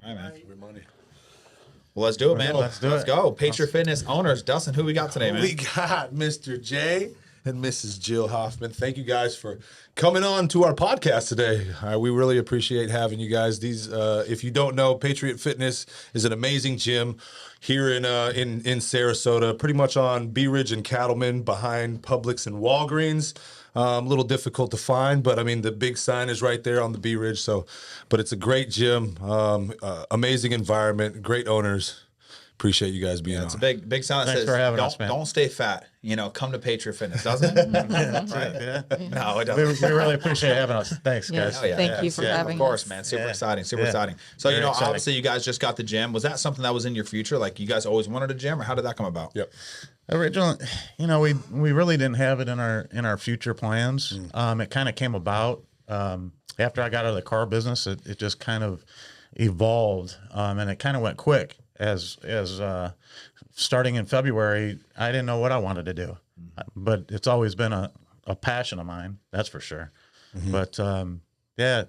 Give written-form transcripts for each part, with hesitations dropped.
All right, man. Every money. Well, let's do it, man. Let's do Let's it. go. Patriot Fitness owners. Dustin, who we got today, man? We got Mr. J and Mrs. Jill Hoffman. Thank you guys for coming on to our podcast today. We really appreciate having you guys. These, if you don't know, Patriot Fitness is an amazing gym here in Sarasota, pretty much on Bee Ridge and Cattleman, behind Publix and Walgreens. A little difficult to find, but I mean the big sign is right there on the Bee Ridge. So, but it's a great gym, amazing environment, great owners. Appreciate you guys being on. It's a big sign that Thanks says, for having us, man. don't stay fat. You know, come to Patriot Fitness, doesn't it? Right? Yeah. No, it We doesn't. really appreciate having us. Thanks, Yes. guys. Oh, yeah. Thank you for having Of course, us. man. Super Yeah. exciting. Super Yeah. exciting. So, Very exciting. obviously you guys just got the gym. Was that something that was in your future? Like you guys always wanted a gym, or how did that come about? Yep. Originally, we really didn't have it in our future plans. It kind of came about after I got out of the car business. It just kind of evolved, and it kind of went quick. As starting in February, I didn't know what I wanted to do, but it's always been a passion of mine. That's for sure. But yeah,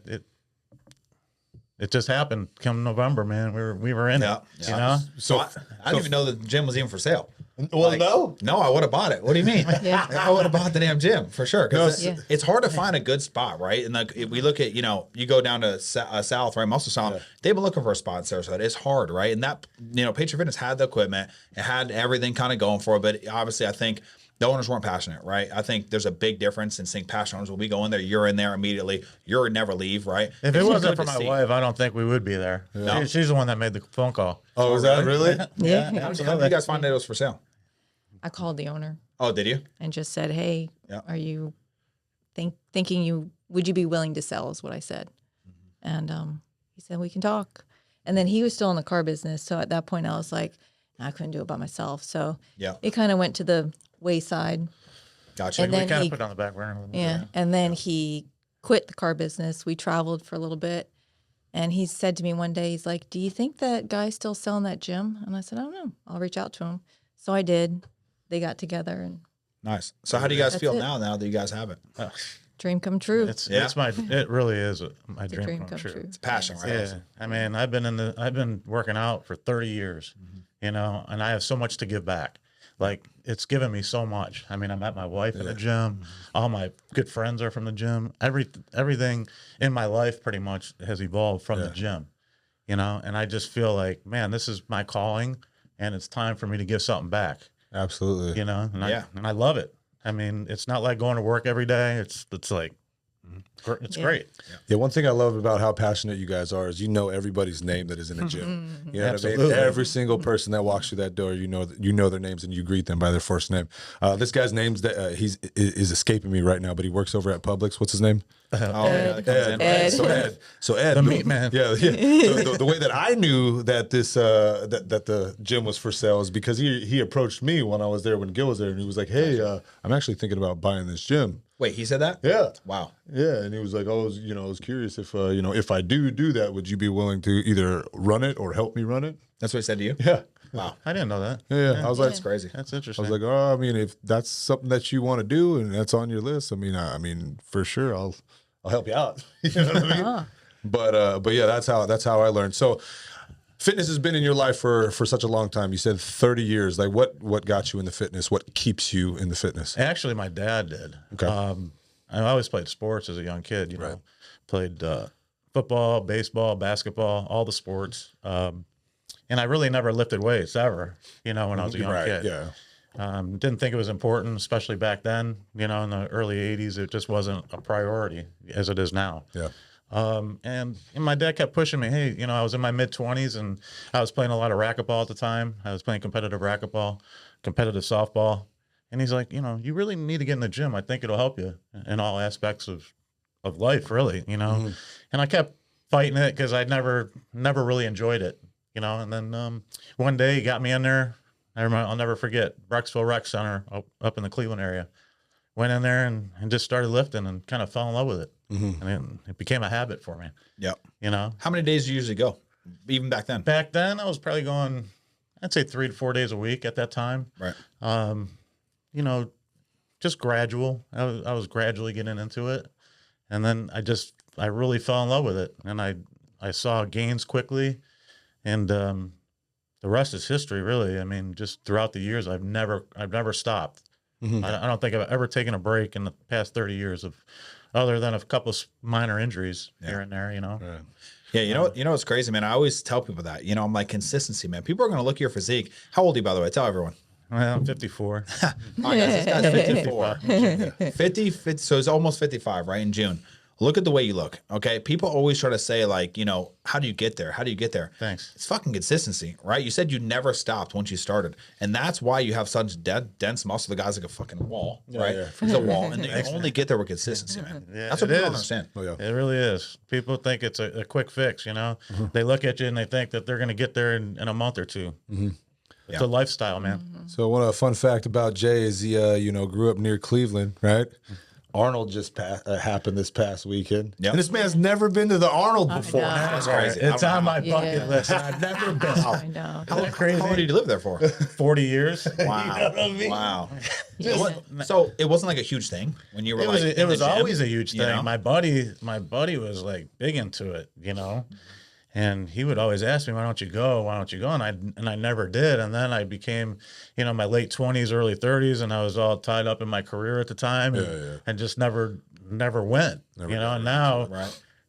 it just happened. Come November, man, we were in it. You know. So I didn't even know the gym was even for sale. Well, no. No, I would have bought it. What do you mean? Yeah. I would have bought the damn gym for sure. Because Yeah. it's hard to find a good spot, right? And like if we look at, you go down to South, right? Most of South, they've been looking for a spot in Sarasota. It's hard, right? And that, Patriot Fitness had the equipment, it had everything kind of going for it, but obviously I think the owners weren't passionate, right? I think there's a big difference in seeing passionate owners. When we go in there, you're in there immediately. You're never leave, right? If it It's wasn't good for to my see. wife, I don't think we would be there. No. She's the one that made the phone call. Oh, is that really? Yeah. How did you guys find that it was for sale? I called the owner Oh, did you? and just said, "Hey, Yeah. are you thinking would you be willing to sell?" Is what I said, and he said we can talk. And then he was still in the car business, so at that point I was like, I couldn't do it by myself. So Yeah. it kind of went to the wayside. Gotcha. And We then kind he- of put it on the back burner. A little bit. Yeah. And then he quit the car business. We traveled for a little bit. And he said to me one day, he's like, "Do you think that guy's still selling that gym?" And I said, "I don't know. I'll reach out to him." So I did. They got together and Nice. So how do you guys That's feel it. now that you guys have it? dream come true. It's Yeah. it really is my It's a dream come true. It's passion, right? Yeah, I mean, I've been working out for 30 years, and I have so much to give back. Like it's given me so much. I mean, I met my wife in the gym. All my good friends are from the gym. Everything in my life pretty much has evolved from the gym, and I just feel like, man, this is my calling, and it's time for me to give something back. Absolutely. And I love it. I mean, it's not like going to work every day. It's like it's Yeah. great. Yeah, one thing I love about how passionate you guys are is everybody's name that is in a gym. You know what I mean? Absolutely. Every single person that walks through that door, you know their names and you greet them by their first name. This guy's name's that is escaping me right now, but he works over at Publix. What's his name? Oh, yeah, that comes in. Ed. So Ed, The meat man. Yeah, yeah. So the way that I knew that this that the gym was for sale is because he approached me when I was there, when Gil was there, and he was like, "Hey, I'm actually thinking about buying this gym." Wait, he said that? Yeah. Wow. Yeah, and he was like, I was curious if if I do that, would you be willing to either run it or help me run it? That's what he said to you? Yeah. Wow. I didn't know that. Yeah. I was like, That's crazy. That's I interesting. was like, oh, I mean, if that's something that you want to do and that's on your list, I mean, for sure, I'll help you out. You know what I mean? But yeah, that's how I learned. So, fitness has been in your life for such a long time. You said 30 years. Like, what got you into fitness? What keeps you in the fitness? Actually, my dad did. Okay. I always played sports as a young kid. Right. Played football, baseball, basketball, all the sports. And I really never lifted weights ever. When I was a young Right. kid. Yeah. Didn't think it was important, especially back then. In the early '80s, it just wasn't a priority as it is now. Yeah. And my dad kept pushing me. Hey, I was in my mid-20s and I was playing a lot of racquetball at the time. I was playing competitive racquetball, competitive softball. And he's like, you really need to get in the gym. I think it'll help you in all aspects of life, really, And I kept fighting it because I never really enjoyed it, And then one day he got me in there. I'll never forget, Brecksville Rec Center up in the Cleveland area. Went in there and just started lifting and kind of fell in love with it. And it became a habit for me. Yep. How many days do you usually go? Even back then? Back then I was probably going, I'd say 3 to 4 days a week at that time. Right. Just gradual. I was gradually getting into it. And then I really fell in love with it. And I saw gains quickly. And the rest is history, really. I mean, just throughout the years, I've never stopped. I don't think I've ever taken a break in the past 30 years other than a couple of minor injuries here and there, you know. Right. Yeah, you know what's crazy, man? I always tell people that. You know, I'm like, consistency, man. People are going to look at your physique. How old are you, by the way? Tell everyone. Well, I'm 54. All right, guys, this guy's 54. 50, so he's almost 55, right, in June. Look at the way you look, okay? People always try to say, like, you know, how do you get there? How do you get there? Thanks. It's fucking consistency, right? You said you never stopped once you started. And that's why you have such dense muscle. The guy's like a fucking wall, right? yeah. He's a wall. And you only get there with consistency, man. Yeah, That's what it people don't is. understand. Oh, yeah. It really is. People think it's a quick fix, you know? They look at you and they think that they're going to get there in a month or two. It's a lifestyle, man. So one fun fact about Jay is he, grew up near Cleveland, right? Arnold just happened this past weekend. Yep. And this man's never been to the Arnold before. know. That's crazy. It's on my Yeah. bucket list. And I've never been. I know. How long did you live there for? 40 years. Wow. Wow. So it wasn't like a huge thing when you were like It in was the gym, always a huge thing. you know? My buddy was like big into it, you know, and he would always ask me, "Why don't you go? Why don't you go?" And I never did. And then I became, you know, my late 20s, early 30s, and I was all tied up in my career at the time, and just never went. You know, and now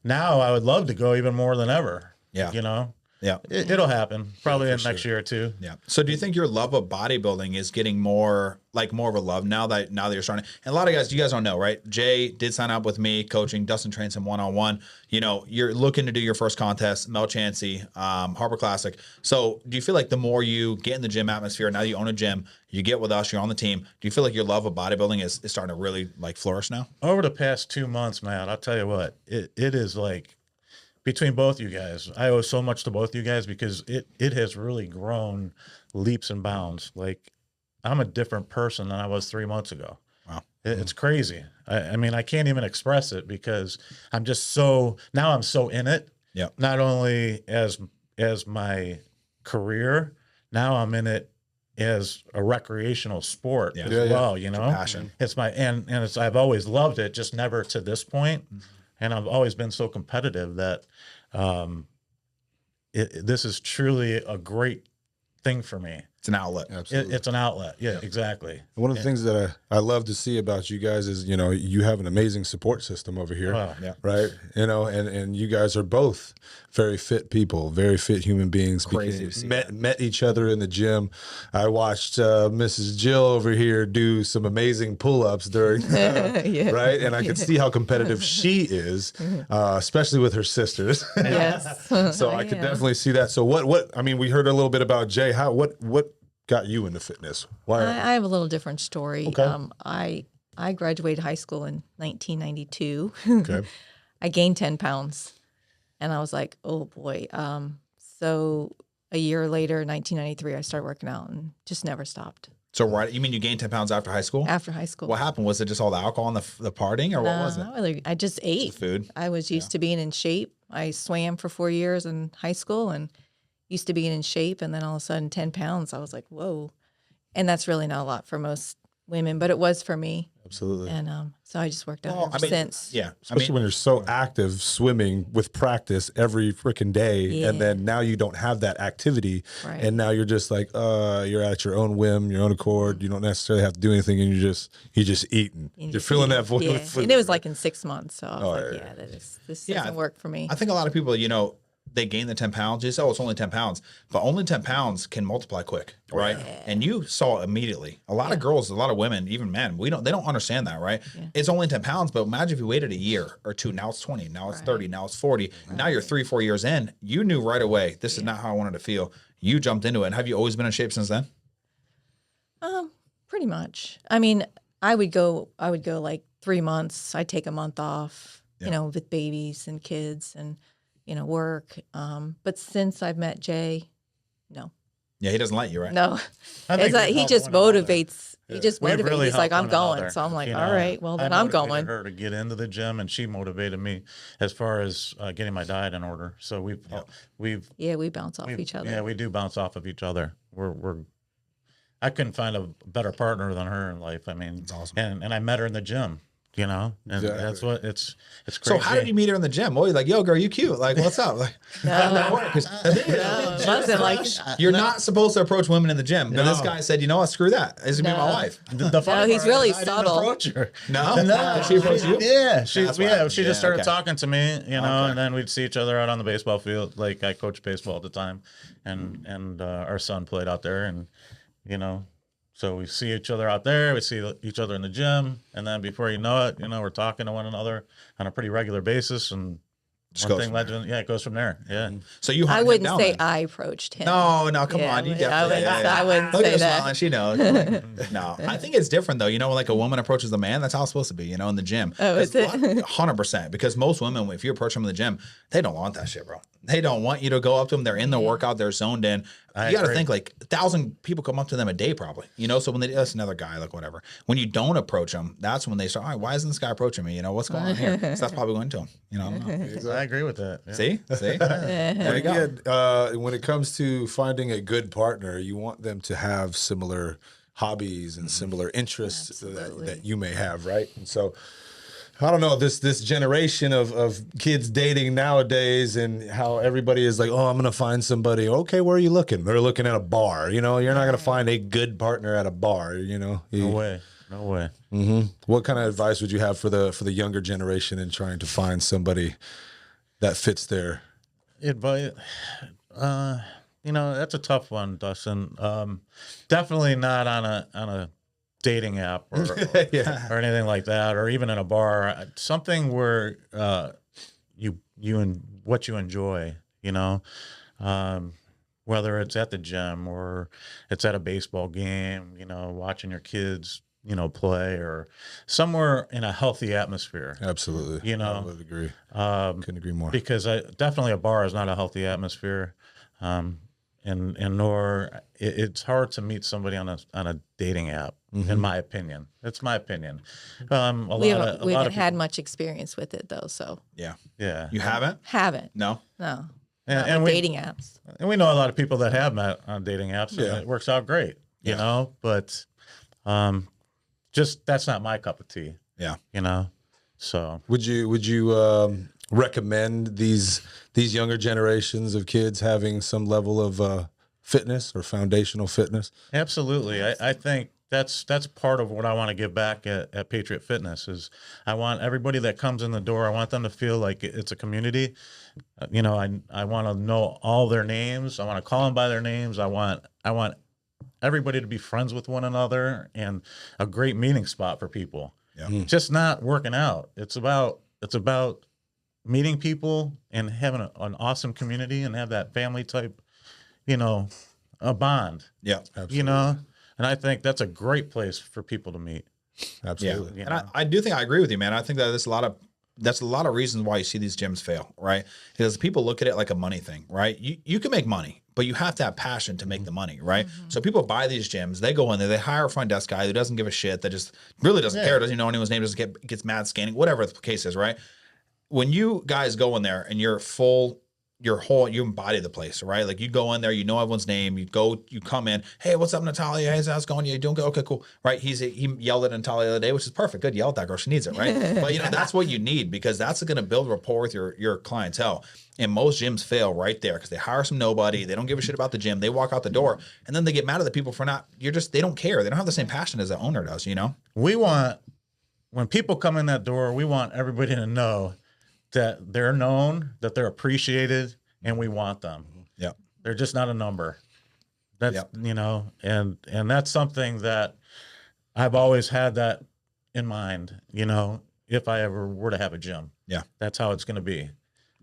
now I would love to go even more than ever. Yeah. You know, Yeah. it'll happen probably in next year or two. Yeah. So do you think your love of bodybuilding is getting more of a love now that you're starting? And a lot of guys, you guys don't know, right? Jay did sign up with me coaching. Dustin trains him one-on-one. You know, you're looking to do your first contest, Mel Chansey, Harbor Classic. So do you feel like the more you get in the gym atmosphere, now you own a gym, you get with us, you're on the team, do you feel like your love of bodybuilding is starting to really like flourish now? Over the past 2 months, man, I'll tell you what, it is like, between both you guys, I owe so much to both you guys because it has really grown leaps and bounds. Like, I'm a different person than I was 3 months ago. Wow. It's crazy. I mean, I can't even express it because I'm so in it. Yeah. Not only as my career, now I'm in it as a recreational sport as well, you know. Passion. It's my and it's I've always loved it, just never to this point. And I've always been so competitive that this is truly a great thing for me. It's an outlet. Absolutely. It's an outlet. Yeah, exactly. One of the things that I love to see about you guys is, you know, you have an amazing support system over here, Wow. Yeah. right? You know, and you guys are both very fit people, very fit human beings. Crazy to see Met each other in the gym. I watched Mrs. Jill over here do some amazing pull-ups during, right? And I could see how competitive she is, especially with her sisters. Yes. So I could definitely see that. So what? I mean, we heard a little bit about Jay. What got you into fitness? Why? I have a little different story. Okay. I graduated high school in 1992. Okay. I gained 10 pounds, and I was like, oh boy. So a year later, 1993, I started working out and just never stopped. So you mean you gained 10 pounds after high school? After high school. What happened? Was it just all the alcohol and the partying, or what was it? Not really. I just ate. Food. I was used to being in shape. I swam for 4 years in high school and used to being in shape. And then all of a sudden, 10 pounds, I was like, whoa. And that's really not a lot for most women, but it was for me. Absolutely. And so I just worked out ever since. Yeah. Especially when you're so active swimming with practice every freaking day, and then now you don't have that activity, Right. and now you're just like, you're at your own whim, your own accord. You don't necessarily have to do anything, and you're just eating. You're filling that void with food. And it was like in 6 months. So I was like, yeah. this doesn't work for me. I think a lot of people, you know, they gain the 10 pounds. You say, oh, it's only 10 pounds. But only 10 pounds can multiply quick, right? And you saw it immediately. A lot of girls, a lot of women, even men, they don't understand that, right? It's only 10 pounds, but imagine if you waited a year or two. Now it's 20, now it's 30, now it's 40. Now you're 3-4 years in. You knew right away, this is not how I wanted to feel. You jumped into it. And have you always been in shape since then? Pretty much. I mean, I would go like 3 months. I'd take a month off, you know, with babies and kids and, you know, work. But since I've met Jay, no. Yeah, he doesn't let you, right? No. I think It's like we he help just one another. motivates. He just We motivates. really He's like, help I'm one going. another, So I'm like, you all know. right, well, then I I'm motivated going. her to get into the gym, and she motivated me as far as getting my diet in order. So we've Yeah, we bounce off each other. Yeah, we do bounce off of each other. I couldn't find a better partner than her in life. I mean, awesome. And I met her in the gym. you know, and Exactly. that's what it's crazy. So how did you meet her in the gym? Well, you're like, yo, girl, you cute. Like, what's up? Like, how'd that work? 'Cause the thing is, No, it wasn't like you're not supposed to approach women in the gym. But this guy said, you know what? Screw that. This is gonna be my No. wife. The funny he's part really is I didn't subtle. approach her. No? She approached you? Yeah, That's why. she just started okay. talking to me, you know, Okay. and then we'd see each other out on the baseball field. Like I coached baseball at the time, and our son played out there, and you know, so we see each other out there, we see each other in the gym, and then before you know it, you know, we're talking to one another on a pretty regular basis, and Just one goes thing from led to, yeah, it goes from there. Yeah. So you I hunted him wouldn't down say then. I approached him. No, come Yeah, on. You I definitely. wouldn't- I wouldn't Look say at her that. smiling. She knows. No, I think it's different though. You know, when like a woman approaches a man, that's how it's supposed to be. You know, in the gym. Oh, is it? 100%. Because most women, if you approach them in the gym, they don't want that shit, bro. They don't want you to go up to them. They're in the workout. They're zoned in. I You got to agree. think like 1,000 people come up to them a day, probably. You know, so when that's another guy, like whatever. When you don't approach them, that's when they start. All right, why isn't this guy approaching me? You know, what's going on here? So that's probably going to him. You know, I don't know. I agree with that. Yeah. See. There you go. Again, when it comes to finding a good partner, you want them to have similar hobbies and similar interests that you may have, right? And so, I don't know, this generation of kids dating nowadays and how everybody is like, oh, I'm going to find somebody. Okay, where are you looking? They're looking at a bar. You know, you're not going to find a good partner at a bar, you know? No way. No way. What kind of advice would you have for the younger generation in trying to find somebody that fits their... Advice, you know, that's a tough one, Dustin. Definitely not on a dating app or anything like that, or even in a bar. Something where you and what you enjoy, you know, whether it's at the gym or it's at a baseball game, you know, watching your kids, you know, play, or somewhere in a healthy atmosphere. Absolutely. You know, I would agree. Couldn't agree more. Because definitely a bar is not a healthy atmosphere, and nor it's hard to meet somebody on a dating app. In my opinion, it's my opinion. We haven't had people- much experience with it though, so Yeah. Yeah, You haven't? haven't. No. No. and, Not with we dating apps. and we know a lot of people that have met on dating apps, Yeah. and it works out great. You Yeah. know, but just that's not my cup of tea. Yeah. You know, so Would you recommend these younger generations of kids having some level of fitness or foundational fitness? absolutely. I think that's part of what I want to give back at Patriot Fitness is I want everybody that comes in the door, I want them to feel like it's a community. You know, I want to know all their names. I want to call them by their names. I want everybody to be friends with one another and a great meeting spot for people. Yeah. Just not working out. It's about meeting people and having an awesome community and have that family type, you know, a bond. Yeah. You know, and I think that's a great place for people to meet. Absolutely. You And know? I do think I agree with you, man. I think that that's a lot of reasons why you see these gyms fail, right? Because people look at it like a money thing, right? You can make money, but you have to have passion to make the money, right? So people buy these gyms, they go in there, they hire a front desk guy who doesn't give a shit, that just really doesn't care, doesn't know anyone's name, doesn't gets mad scanning, whatever the case is, right? When you guys go in there and you're full, you embody the place, right? Like you go in there, you know everyone's name. You come in. Hey, what's up, Natalia? Hey, how's it going? You doing good? Okay, cool. Right? He yelled at Natalia the other day, which is perfect. Good, yell at that girl. She needs it, right? But you know that's what you need because that's going to build rapport with your clientele. And most gyms fail right there because they hire some nobody. They don't give a shit about the gym. They walk out the door and then they get mad at the people for not. They don't care. They don't have the same passion as the owner does. You know? When people come in that door, we want everybody to know that they're known, that they're appreciated, and we want them. Yeah. They're just not a number. That's Yep. you know, and that's something that I've always had that in mind, you know, if I ever were to have a gym. Yeah. That's how it's gonna be.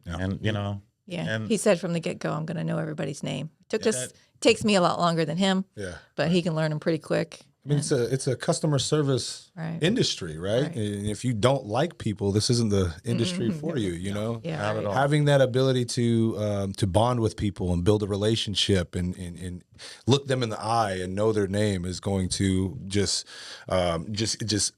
Yeah. And you know, Yeah. And- He said from the get go, I'm going to know everybody's name. Yeah, Takes me a lot longer than him, Yeah. but he can learn them pretty quick. I mean, it's a customer service Right. industry, right? Right. And if you don't like people, this isn't the industry for you. You know, Yeah. Not at all. having that ability to bond with people and build a relationship and look them in the eye and know their name is going to just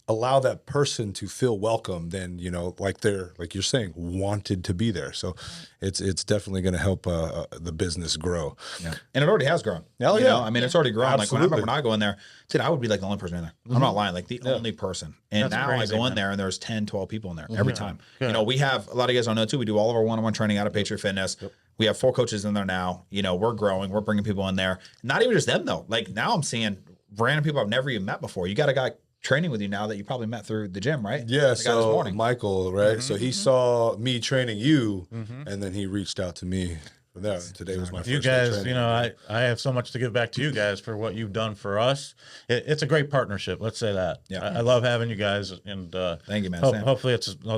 allow that person to feel welcome. Then like they're, like you're saying, wanted to be there. So it's definitely going to help the business grow. Yeah, and it already has grown. Hell yeah. I mean, it's already grown. Absolutely. Like when I remember when I go in there, dude, I would be like the only person in there. I'm not lying, like the only person. And That's now crazy, I go in man. there and there's 10, 12 people in there every time. Good. We have a lot of you guys don't know too. We do all of our one-on-one training out of Patriot Fitness. We have 4 coaches in there now. We're growing. We're bringing people in there. Not even just them though. Like now I'm seeing random people I've never even met before. You got a guy training with you now that you probably met through the gym, right? Yeah, The guy this so morning. Michael, right? So he saw me training you, and then he reached out to me for that. Today was my first You day guys, training. I have so much to give back to you guys for what you've done for us. It's a great partnership. Let's say that. Yeah. I love having you guys, and Thank you, man. Sam. hopefully it's a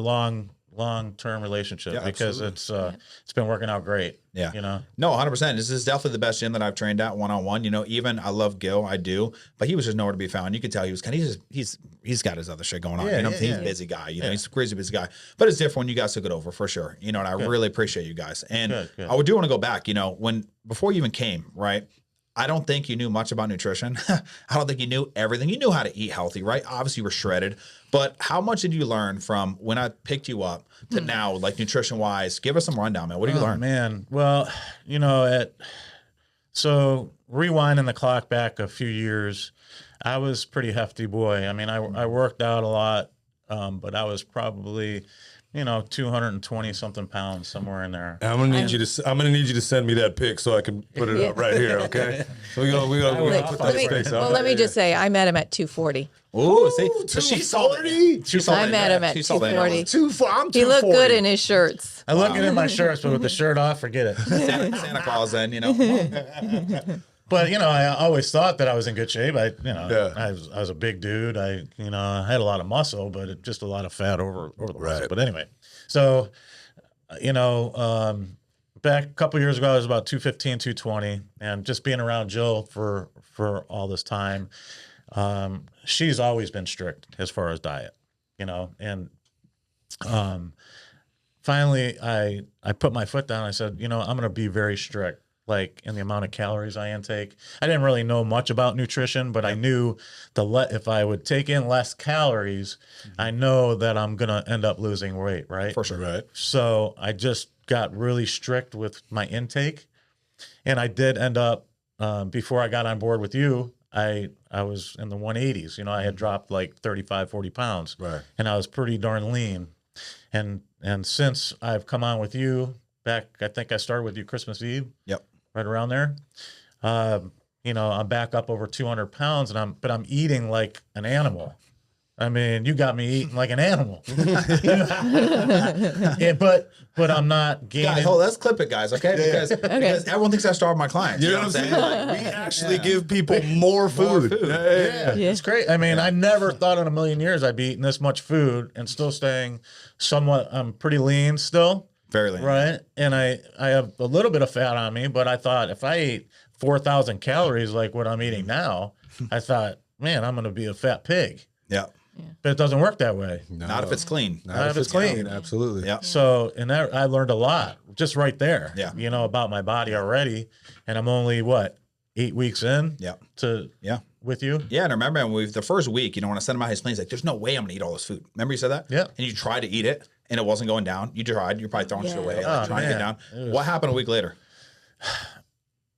long-term relationship Yeah, because it's been working out great. Yeah. No, 100%. This is definitely the best gym that I've trained at one-on-one. Even I love Gil, I do, but he was just nowhere to be found. You could tell he was he's got his other shit going on. Yeah, He's a busy guy. Yeah. He's a crazy busy guy. But it's different when you guys took it over for sure. And I really appreciate you guys. And Good. I do want to go back. Before you even came, right? I don't think you knew much about nutrition. I don't think you knew everything. You knew how to eat healthy, right? Obviously, you were shredded. But how much did you learn from when I picked you up to now, like nutrition-wise? Give us some rundown, man. What did you learn? Man, well, so rewinding the clock back a few years, I was a pretty hefty boy. I mean, I worked out a lot, but I was probably 220 something pounds, somewhere in there. I'm gonna need you to send me that pic so I can put it up right here. Okay. So we gonna put that pics up. Well, let me just say, I met him at 240. Ooh, see, so she saw it. 240? She saw I it. met him at She saw it. 240. I'm He looked good in his shirts. I look at my shirts, but with the shirt off, forget it. Santa Claus, then. But I always thought that I was in good shape. I Yeah. was a big dude. I had a lot of muscle, but just a lot of fat over the muscle. Right. But anyway, so back a couple years ago, I was about 215, 220, and just being around Jill for all this time, she's always been strict as far as diet, and finally I put my foot down. I said, I'm going to be very strict, like in the amount of calories I intake. I didn't really know much about nutrition, but I knew if I would take in less calories, I know that I'm going to end up losing weight, right? For sure. Right. So I just got really strict with my intake, and I did end up, before I got on board with you, I was in the 180s. I had dropped like 35, 40 pounds. Right. And I was pretty darn lean. And since I've come on with you back, I think I started with you Christmas Eve. Yep. Right around there. I'm back up over 200 pounds, but I'm eating like an animal. I mean, you got me eating like an animal. Yeah, but I'm not gaining. Guys, let's clip it, guys, okay? Because everyone thinks I starve my clients. You know what I'm saying? Like, we actually give people more food. Yeah, it's great. I mean, I never thought in a million years I'd be eating this much food and still staying somewhat. I'm pretty lean still. Very lean. Right. And I have a little bit of fat on me, but I thought if I ate 4,000 calories like what I'm eating now, I thought, man, I'm going to be a fat pig. Yeah. But it doesn't work that way. No. Not if it's clean. Not if it's clean. Absolutely. Yeah. So, and I learned a lot just right there, Yeah. About my body already. And I'm only 8 weeks in Yeah. with you. Yeah, and remember the first week, when I sent him out his plane, he's like, "There's no way I'm gonna eat all this food." Remember you said that? Yeah. And you tried to eat it, and it wasn't going down. You tried. You're probably throwing shit away, Yeah. trying to get man. down. What happened a week later?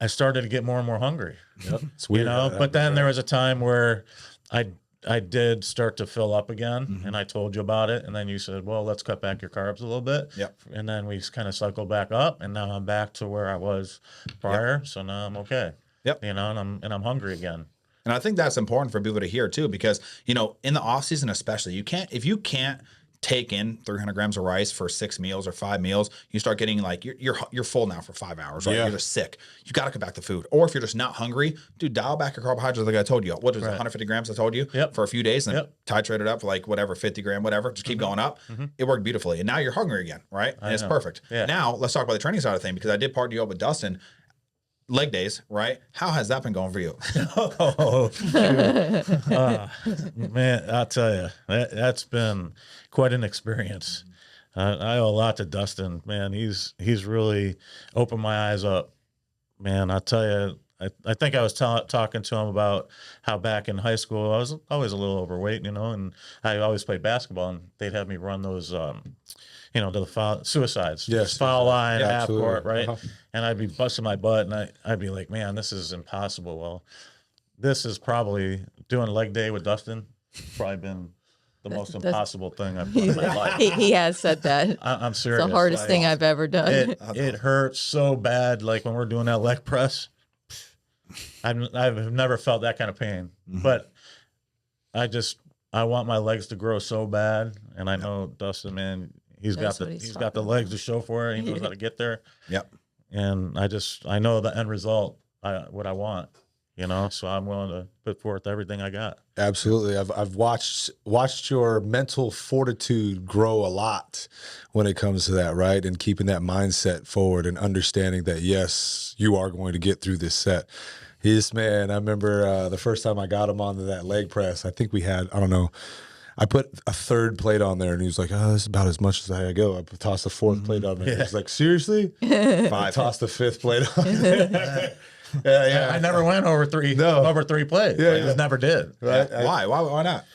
I started to get more and more hungry. Yep. It's weird. But then there was a time where I did start to fill up again, and I told you about it, and then you said, "Well, let's cut back your carbs a little bit." Yep. And then we kind of cycled back up, and now I'm back to where I was prior. So now I'm okay. Yep. And I'm hungry again. And I think that's important for people to hear too, because in the off season especially, if you can't take in 300 grams of rice for 6 meals or 5 meals, you start getting like you're full now for 5 hours, right? Yeah. You're just sick. You got to cut back the food. Or if you're just not hungry, dude, dial back your carbohydrates like I told you. What was it, 150 grams I told you? Yep. For a few days, and then Yep. titrate it up for like whatever, 50 gram, whatever. Just keep going up. It worked beautifully. And now you're hungry again, right? And it's know. perfect. Yeah. Now let's talk about the training side of thing, because I did partner you up with Dustin. Leg days, right? How has that been going for you? Oh, man, I'll tell you, that's been quite an experience. I owe a lot to Dustin, man. He's really opened my eyes up, man. I'll tell you, I think I was talking to him about how back in high school I was always a little overweight, and I always played basketball, and they'd have me run those, to the suicides, Yes, foul line, yeah, half absolutely. court, right? Uh-huh. And I'd be busting my butt, and I'd be like, man, this is impossible. Well, this is probably doing leg day with Dustin. Probably been the most impossible thing I've done in my life. He has said that. I'm serious. It's the hardest Like, thing I've ever done. It hurts so bad. Like when we're doing that leg press, I've never felt that kind of pain. But I want my legs to grow so bad, and I know Dustin, man, he's got the legs to show for it. He knows how to get there. Yep. And I know the end result, what I want. So I'm willing to put forth everything I got. Absolutely. I've watched your mental fortitude grow a lot when it comes to that, right? And keeping that mindset forward and understanding that, yes, you are going to get through this set. This man, I remember the first time I got him onto that leg press, I think we had, I don't know, I put a third plate on there, and he was like, "Oh, this is about as much as I go." I tossed the fourth plate on there. He was like, "Seriously?" I tossed the fifth plate on there. Yeah. I never went over three plays. Yeah, I just never did. Right? Why not?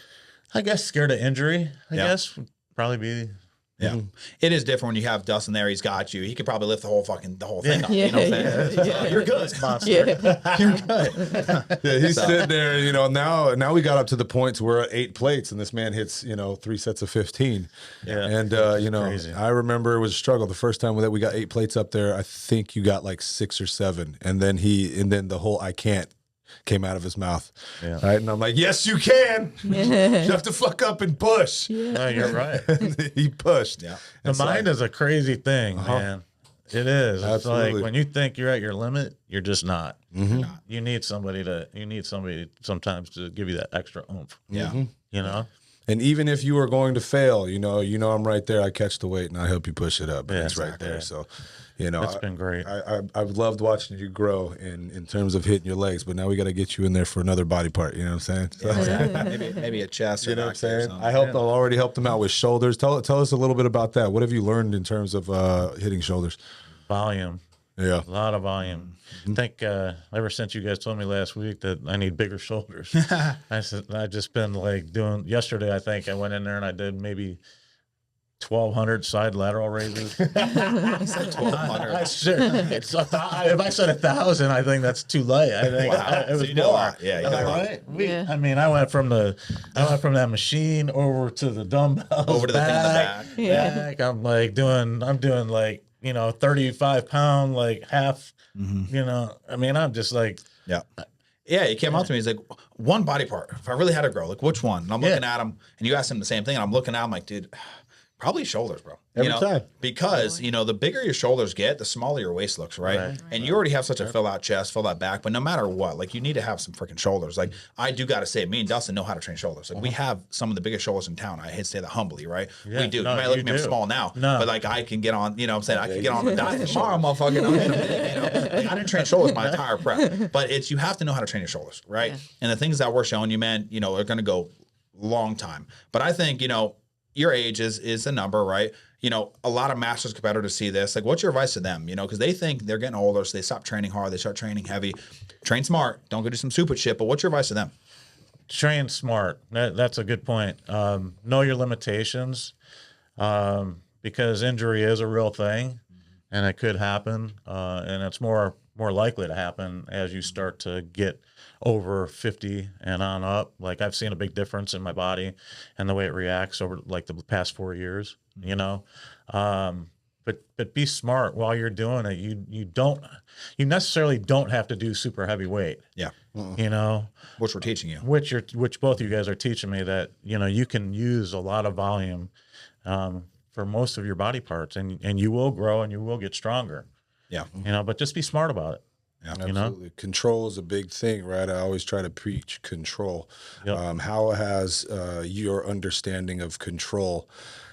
I guess scared of injury. I Yeah. guess would probably be. Yeah, it is different when you have Dustin there. He's got you. He could probably lift the whole thing up. Yeah. You know what I'm saying? Yeah. You're good. Monster. Yeah. You're good. Yeah, he's sitting there, now we got up to the point to we're at 8 plates and this man hits, 3 sets of 15. Yeah. And, crazy. I remember it was a struggle. The first time that we got 8 plates up there, I think you got like 6 or 7. And then the whole "I can't" came out of his mouth. Yeah. Right. And I'm like, yes, you can. You have to fuck up and push. No, you're right. He pushed. Yeah. The mind is a crazy thing, man. It is. It's Absolutely. like when you think you're at your limit, you're just not. Mm-hmm. You need somebody sometimes to give you that extra oomph. Yeah. And even if you are going to fail, I'm right there. I catch the weight and I help you push it up. Yeah, It's right there. yeah. So, It's been great. I've loved watching you grow in terms of hitting your legs, but now we got to get you in there for another body part. You know what I'm saying? So, Maybe a chest. you know what I'm back there or saying? something. I already helped him out with shoulders. Tell us a little bit about that. What have you learned in terms of hitting shoulders? Volume. Yeah. A lot of volume. I think ever since you guys told me last week that I need bigger shoulders, I just been like doing. Yesterday, I think I went in there and I did maybe 1,200 side lateral raises. 1,200. If I said 1,000, I think that's too light. I think Wow. it was So you did a more. lot. Yeah, you Am did I a lot. right? Yeah. I mean, I went from that machine over to the dumbbells, Over to the thing in the back. back. I'm doing like 35 pound, like half. I mean, I'm just like, Yeah. Yeah, he came up to me. He's like, one body part. If I really had to grow, like which one? And I'm looking at him, and you asked him the same thing. And I'm looking at him like, dude, probably shoulders, bro. Every time. Because, the bigger your shoulders get, the smaller your waist looks, right? And you already have such a fill out chest, fill out back. But no matter what, like you need to have some freaking shoulders. Like I do got to say, me and Dustin know how to train shoulders. Like we have some of the biggest shoulders in town. I hate to say that humbly, right? Yeah, We do. no, you might look you at me, I'm do. small now. No. But like I can get on, I can get on the diet tomorrow, motherfucker. I'm hitting them, Like, I didn't train shoulders my entire prep. But you have to know how to train your shoulders, right? Yeah. And the things that we're showing you, man, are going to go long time. But I think, your age is a number, right? A lot of masters competitors see this. Like, what's your advice to them? Because they think they're getting older, so they stop training hard, they start training heavy. Train smart. Don't go do some stupid shit. But what's your advice to them? train smart. That's a good point. Know your limitations, because injury is a real thing, and it could happen, and it's more likely to happen as you start to get over 50 and on up. Like, I've seen a big difference in my body and the way it reacts over like the past 4 years, you know. But be smart while you're doing it. You necessarily don't have to do super heavy weight. Yeah. You know, Which we're teaching you. which both of you guys are teaching me, that, you know, you can use a lot of volume for most of your body parts, and you will grow and you will get stronger. Yeah. You know, but just be smart about it. Yeah. You know? Absolutely. Control is a big thing, right? I always try to preach control. Yep. How has your understanding of control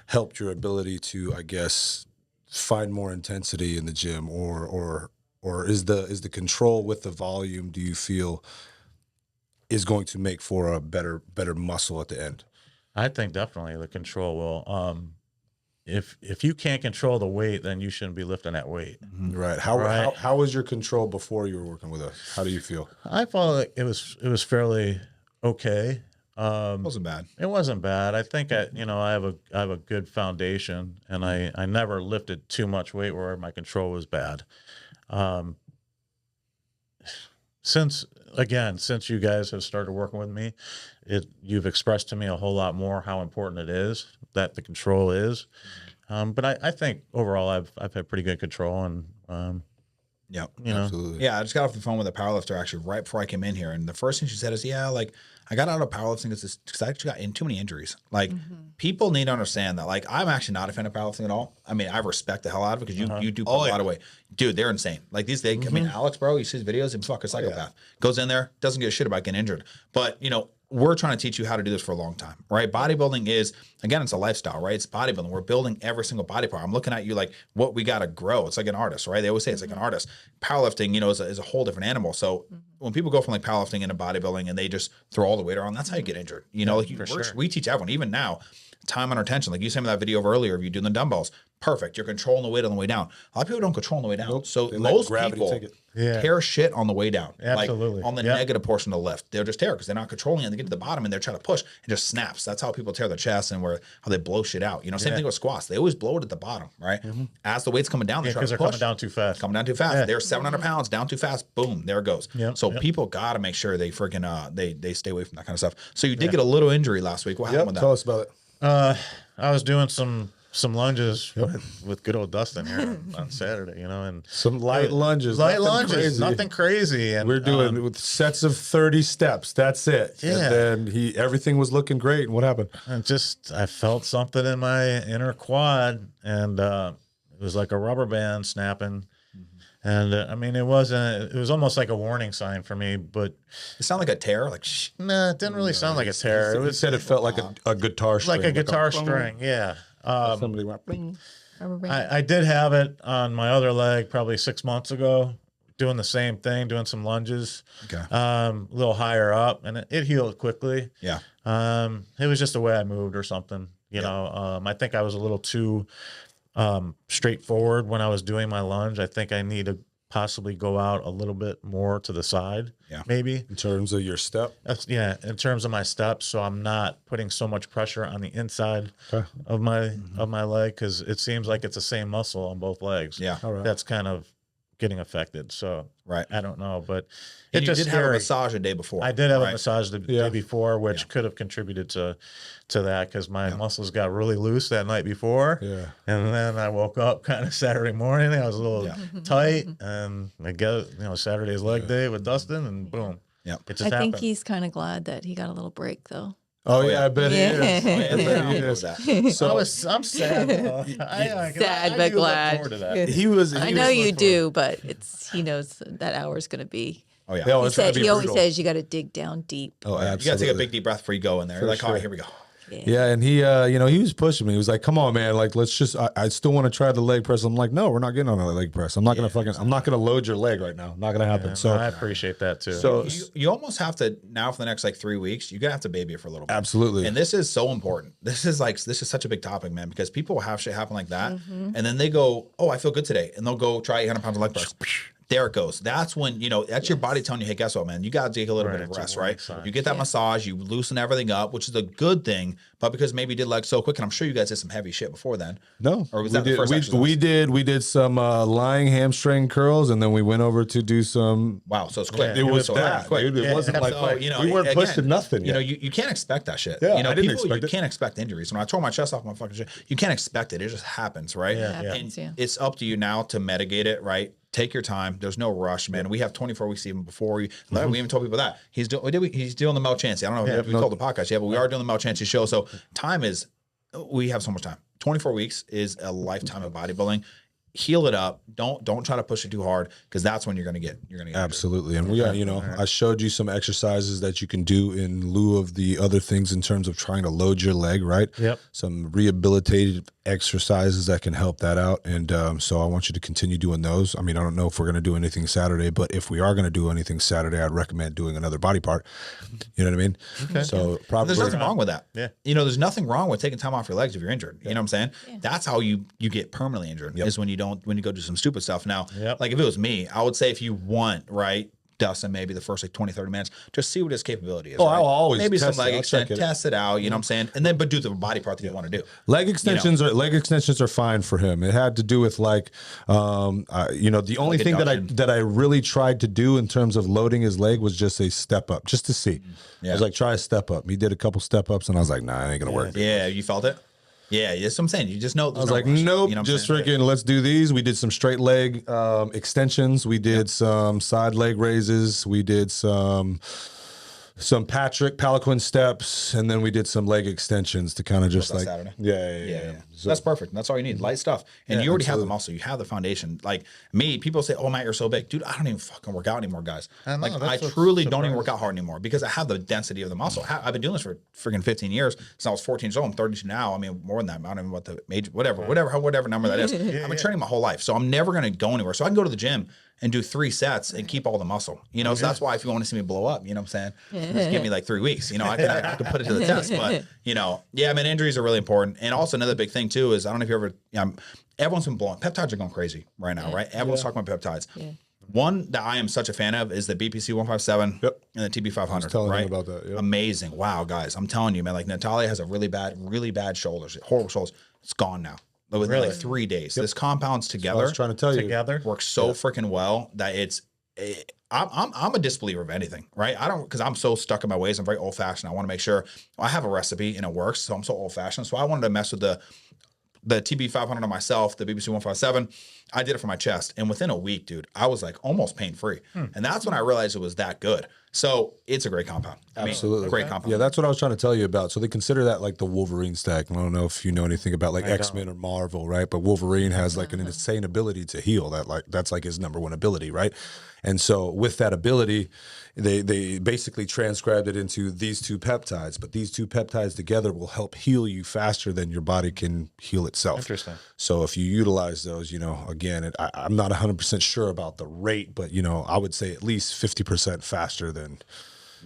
helped your ability to, I guess, find more intensity in the gym, or is the control with the volume, do you feel, is going to make for a better muscle at the end? I think definitely the control will. if you can't control the weight, then you shouldn't be lifting that weight. Right. Right. How was your control before you were working with us? How do you feel? I felt like it was fairly okay. It wasn't bad. It wasn't bad. I think I have a good foundation, and I never lifted too much weight where my control was bad. Since you guys have started working with me, you've expressed to me a whole lot more how important it is that the control is. But I think overall I've had pretty good control, and Yeah, Absolutely. Yeah, I just got off the phone with a powerlifter actually right before I came in here, and the first thing she said is, "Yeah, like I got out of powerlifting because I actually got in too many injuries. Like people need to understand that. Like I'm actually not a fan of powerlifting at all. I mean, I respect the hell out of it because you do put a lot of weight, dude. They're insane. Like these days, I mean, Alex, bro, you see his videos, he's a fucking psychopath. Goes in there, doesn't give a shit about getting injured, but we're trying to teach you how to do this for a long time, right? Bodybuilding is, again, it's a lifestyle, right? It's bodybuilding. We're building every single body part. I'm looking at you like what we got to grow. It's like an artist, right? They always say it's like an artist. Powerlifting, is a whole different animal. So when people go from like powerlifting into bodybuilding and they just throw all the weight around, that's how you get injured. We teach everyone, even now, time under tension. Like you sent me that video of earlier of you doing the dumbbells. Perfect. You're controlling the weight on the way down. A lot of people don't control on the way down. Nope. So They let most gravity people take it. tear shit on the way down. Absolutely. Like on the Yep. negative portion of the lift. They'll just tear because they're not controlling it. They get to the bottom and they're trying to push and just snaps. That's how people tear their chest and how they blow shit out. Same thing with squats. They always blow it at the bottom, right? As the weight's coming down, they're trying because to they're push. coming down too fast. Coming down too fast. They're 700 pounds down too fast. Boom, there it goes. Yep, So yep. people got to make sure they freaking they stay away from that kind of stuff. So you did get a little injury last week. What happened with that? Tell us about it. I was doing some lunges with good old Dustin here on Saturday, and Some light lunges. light nothing lunges, crazy. nothing crazy. And We're doing with sets of 30 steps. That's it. Yeah. And then everything was looking great. And what happened? and I felt something in my inner quad, and it was like a rubber band snapping. And I mean, it was almost like a warning sign for me, but It sounded like a tear. Like shh. nah, it didn't really sound like a tear. It He was said it felt like a guitar string. like a guitar string. Yeah. Somebody went, bling. I did have it on my other leg probably 6 months ago, doing the same thing, doing some lunges, Okay. a little higher up, and it healed quickly. Yeah. It was just the way I moved or something, I think I was a little too straightforward when I was doing my lunge. I think I need to possibly go out a little bit more to the side, maybe. In terms of your step. In terms of my steps, so I'm not putting so much pressure on the inside of my leg, because it seems like it's the same muscle on both legs. Yeah. All right. That's kind of getting affected. So Right. I don't know, but And it's you just did have a scary. massage the day before. I did have a right? massage the day before, which could have contributed to that, because my muscles got really loose that night before. Yeah. And then I woke up kind of Saturday morning. I was a little tight, and I get Saturday's leg day with Dustin, and boom. Yeah. It just I think happened. he's kind of glad that he got a little break, though. Oh, yeah, I bet Yeah. he is. Oh, yeah, I bet yeah. he He is. knows that. So I'm sad. Sad, but do look glad. forward to that. he was. I know you do, but he knows that hour's going to be. Oh yeah. Yeah, He, it's gonna said, be he always brutal. says you got to dig down deep. Oh, You absolutely. got to take a big deep breath before you go in there. You're like, all right, here we go. Yeah, and he, he was pushing me. He was like, "Come on, man! Like, let's just. I still want to try the leg press." I'm like, "No, we're not getting on a leg press. I'm not gonna I'm not gonna load your leg right now. Not gonna happen." So, I appreciate that too. so You almost have to now for the next like 3 weeks. You're gonna have to baby it for a little bit. absolutely. And this is so important. This is such a big topic, man, because people will have shit happen like that, and then they go, "Oh, I feel good today," and they'll go try 800 pounds of leg press. There it goes. That's when that's your body telling you, "Hey, guess what, man? You got to take a little bit of it's a rest, warning right? sign. You get that massage, you loosen everything up, which is a good thing. But because maybe you did legs so quick, and I'm sure you guys did some heavy shit before then. No, or was we that the did, first exercise? we did some lying hamstring curls, and then we went over to do some. Wow, so it's quick. It was so that. quick. Dude, it wasn't like So, we weren't again, pushing nothing. Yet. You can't expect that shit. Yeah, I didn't people, expect you it. can't expect injuries. When I tore my chest off my fucking shit, you can't expect it. It just happens, right? Yeah, And happens, yeah. it's up to you now to mitigate it, right? Take your time. There's no rush, man. We have 24 weeks even before we even told people that he's doing the Mel Chancey. I don't know if we told the podcast yet, but we are doing the Mel Chancey show. So time is, we have so much time. 24 weeks is a lifetime of bodybuilding. heal it up. Don't try to push it too hard, because that's when you're gonna get Absolutely. And we are, I showed you some exercises that you can do in lieu of the other things in terms of trying to load your leg, right? Yep. Some rehabilitative exercises that can help that out. And so I want you to continue doing those. I mean, I don't know if we're going to do anything Saturday, but if we are going to do anything Saturday, I'd recommend doing another body part. You know what I mean? Okay. So probably There's nothing wrong with that. Yeah. There's nothing wrong with taking time off your legs if you're injured. You know what I'm saying? Yeah. That's how you get permanently injured, is when you go do some stupid stuff. Now, like if it was me, I would say if you want, right, Dustin, maybe the first like 20, 30 minutes, just see what his capability is. Oh, right? I'll always maybe some test leg it. extension, test it out, you know what I'm saying? And then, but do the body part that you want to do. Leg extensions are fine for him. It had to do with like, the only thing that I really tried to do in terms of loading his leg was just a step up, just to see. I was like, try a step up. He did a couple step ups, and I was like, nah, it ain't gonna work. Yeah, you felt it? Yeah, that's what I'm saying. You just know. I was like, nope, just freaking let's do these. We did some straight leg extensions. We did some side leg raises. We did some Patrick Mannequin steps, and then we did some leg extensions to kind of just like Saturday? Yeah. So, that's perfect. That's all you need. Light stuff. And you already have the muscle. You have the foundation. Like me, people say, oh, Matt, you're so big. Dude, I don't even fucking work out anymore, guys. I truly don't even work out hard anymore because I have the density of the muscle. I've been doing this for freaking 15 years since I was 14 years old. I'm 32 now. I mean, more than that. I don't even know what the age, whatever number that is. I've been training my whole life. So I'm never going to go anywhere. So I can go to the gym and do 3 sets and keep all the muscle, so that's why if you want to see me blow up, you know what I'm saying? Just give me like 3 weeks, I can put it to the test, but injuries are really important. And also another big thing too is, I don't know if you ever, everyone's been blowing, peptides are going crazy right now, right? Everyone's talking about peptides. Yeah. One that I am such a fan of is the BPC 157 and the TB 500. I was telling him about that. Yep. Amazing. Wow, guys. I'm telling you, man, like Natalia has a really bad shoulders, horrible shoulders. It's gone now. Within like 3 days. This compounds together. I was trying to tell you. Together works so freaking well that I'm a disbeliever of anything, right? Because I'm so stuck in my ways. I'm very old fashioned. I want to make sure I have a recipe and it works. So I'm so old fashioned. So I wanted to mess with the TB 500 on myself, the BBC 157. I did it for my chest. And within a week, dude, I was like almost pain free. And that's when I realized it was that good. So it's a great compound. Absolutely. Great compound. Yeah, that's what I was trying to tell you about. So they consider that like the Wolverine stack. I don't know if you know anything about like X-Men or Marvel, right? But Wolverine has like an insane ability to heal. That's like his number one ability, right? And so with that ability, they basically transcribed it into these 2 peptides. But these 2 peptides together will help heal you faster than your body can heal itself. Interesting. So if you utilize those, again, I'm not 100% sure about the rate, but I would say at least 50% faster than.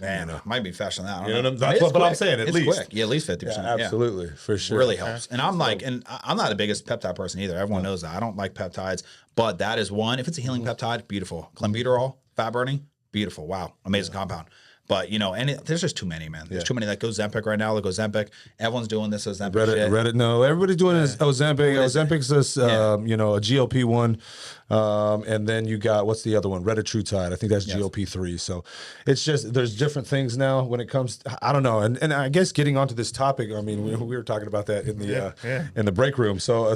Man, might be faster than that. I You don't know know. that's what I'm saying. At It's least, quick. Yeah, at least 50%. yeah, absolutely, for sure. Really helps. And I'm I'm not the biggest peptide person either. Everyone knows that. I don't like peptides, but that is one. If it's a healing peptide, beautiful. Clenbuterol, fat burning, beautiful. Wow, amazing compound. But there's just too many, man. There's too many. That goes Ozempic right now. That goes Ozempic. Everyone's doing this Ozempic shit. Reddit, no, everybody's doing this Ozempic. Ozempic's this, a GLP-1, and then you got what's the other one? Retatrutide. I think that's GLP-3. So it's just there's different things now when it comes. I don't know, and I guess getting onto this topic. I mean, we were talking about that in the break room. So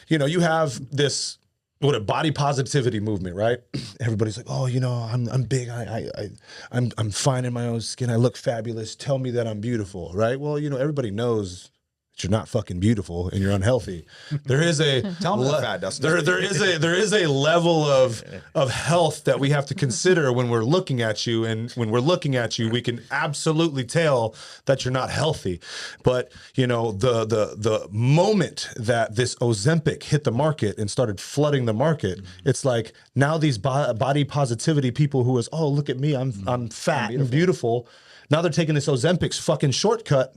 you have this. What a body positivity movement, right? Everybody's like, oh, I'm big. I'm fine in my own skin. I look fabulous. Tell me that I'm beautiful, right? Well, everybody knows that you're not fucking beautiful and you're unhealthy. There is a Tell them fat, Dustin. there is a level of health that we have to consider when we're looking at you, and when we're looking at you, we can absolutely tell that you're not healthy. But the moment that this Ozempic hit the market and started flooding the market, it's like now these body positivity people who is, oh, look at me, I'm fat and beautiful. Now they're taking this Ozempic's fucking shortcut.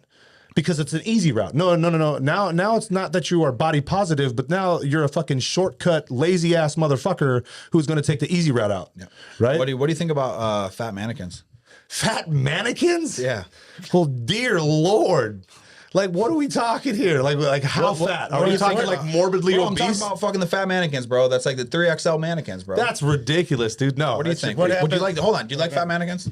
Because it's an easy route. No. Now it's not that you are body positive, but now you're a fucking shortcut, lazy ass motherfucker who's going to take the easy route out. Yeah. Right? What do you think about fat mannequins? Fat mannequins? Yeah. Well, dear Lord. Like, what are we talking here? Like how fat? Are we talking like morbidly obese? I'm talking about fucking the fat mannequins, bro. That's like the 3XL mannequins, bro. That's ridiculous, dude. No. What do you think? Would you like? Hold on. Do you like fat mannequins?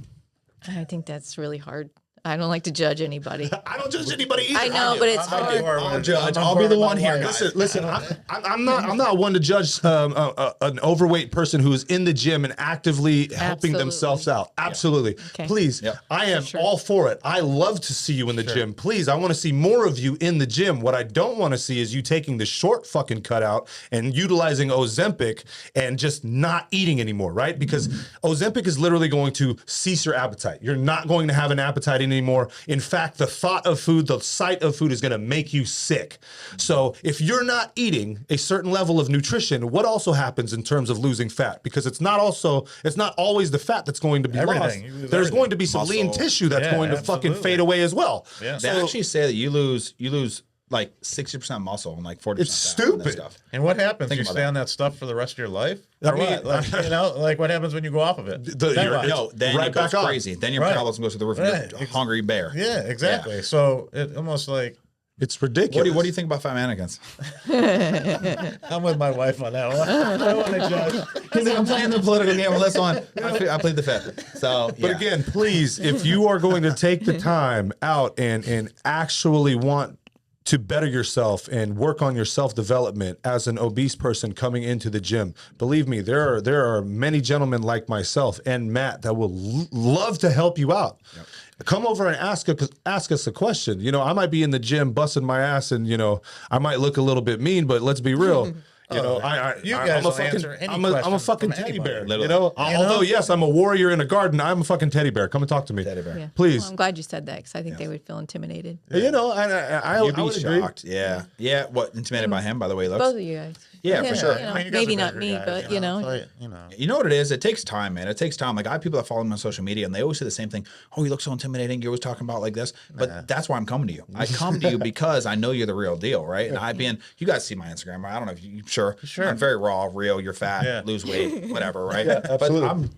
I think that's really hard. I don't like to judge anybody. I don't judge anybody either. I know, but it's hard. I'll judge. I'll be the one here, guys. Listen, I'm not one to judge an overweight person who is in the gym and actively helping themselves out. Absolutely. Okay. Please, I am all for it. I love to see you in the gym. Please, I want to see more of you in the gym. What I don't want to see is you taking the short fucking cutout and utilizing Ozempic and just not eating anymore, right? Because Ozempic is literally going to cease your appetite. You're not going to have an appetite anymore. In fact, the thought of food, the sight of food is going to make you sick. So if you're not eating a certain level of nutrition, what also happens in terms of losing fat? Because it's not always the fat that's going to be lost. There's going to be some lean tissue that's going to fucking fade away as well. Yeah. They actually say that you lose like 60% muscle and like 40% It's fat and that stupid. stuff. And what happens? Think You about stay that. on that stuff for the rest of your life? I Or mean, what? Like, like what happens when you go off of it? Then right it goes back on. crazy. Then your Right. metabolism goes to the roof. Right. You're a hungry bear. Yeah, exactly. So it almost like It's ridiculous. What do you think about fat mannequins? I'm with my wife on that one. I don't want to judge. He's like, I'm playing the political game on this one. I played the fifth. So, But again, please, if you are going to take the time out and actually want to better yourself and work on your self-development as an obese person coming into the gym, believe me, there are many gentlemen like myself and Matt that will love to help you out. Yep. Come over and ask us a question. You know, I might be in the gym busting my ass and, you know, I might look a little bit mean, but let's be real. You know, I'm a fucking teddy bear. Literally. You know, although yes, I'm a warrior in a garden, I'm a fucking teddy bear. Come and talk to me, Teddy bear. Yeah. please. Well, I'm glad you said that because I think they would feel intimidated. You know, I You'd be would agree. shocked. Yeah. Yeah. What, intimidated by him, by the way he looks? Both of you guys. Yeah, for sure. You know, I mean, you guys maybe are not bigger me, guys, but you know. So, you know. You know what it is? It takes time, man. It takes time. Like I have people that follow me on social media and they always say the same thing. Oh, you look so intimidating. You're always talking about like this. But that's why I'm coming to you. I come to you because I know you're the real deal, right? And you guys see my Instagram. Right? I don't know if you sure. I'm very raw, real, you're fat, lose weight, whatever, right? absolutely. But I'm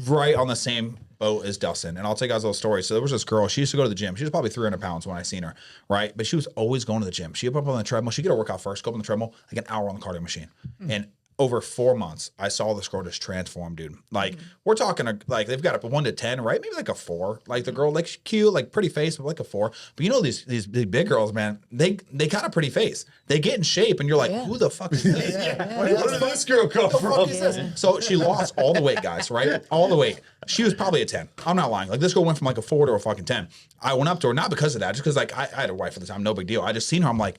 right on the same boat as Dustin. And I'll tell you guys a little story. So there was this girl, she used to go to the gym. She was probably 300 pounds when I seen her, right? But she was always going to the gym. She'd up on the treadmill. She'd get her workout first, go up on the treadmill, like an hour on the cardio machine. And over 4 months, I saw this girl just transform, dude. Like, we're talking, like, they've got a 1 to 10, right? Maybe like a 4. Like, the girl, like, she's cute, like, pretty face, but like a 4. But you know, these big girls, man, they got a pretty face. They get in shape, and you're like, who the fuck is this? Where did this girl come from? So she lost all the weight, guys, right? All the weight. She was probably a 10. I'm not lying. Like, this girl went from like a 4 to a fucking 10. I went up to her, not because of that, just because, like, I had a wife at the time, no big deal. I just seen her, I'm like,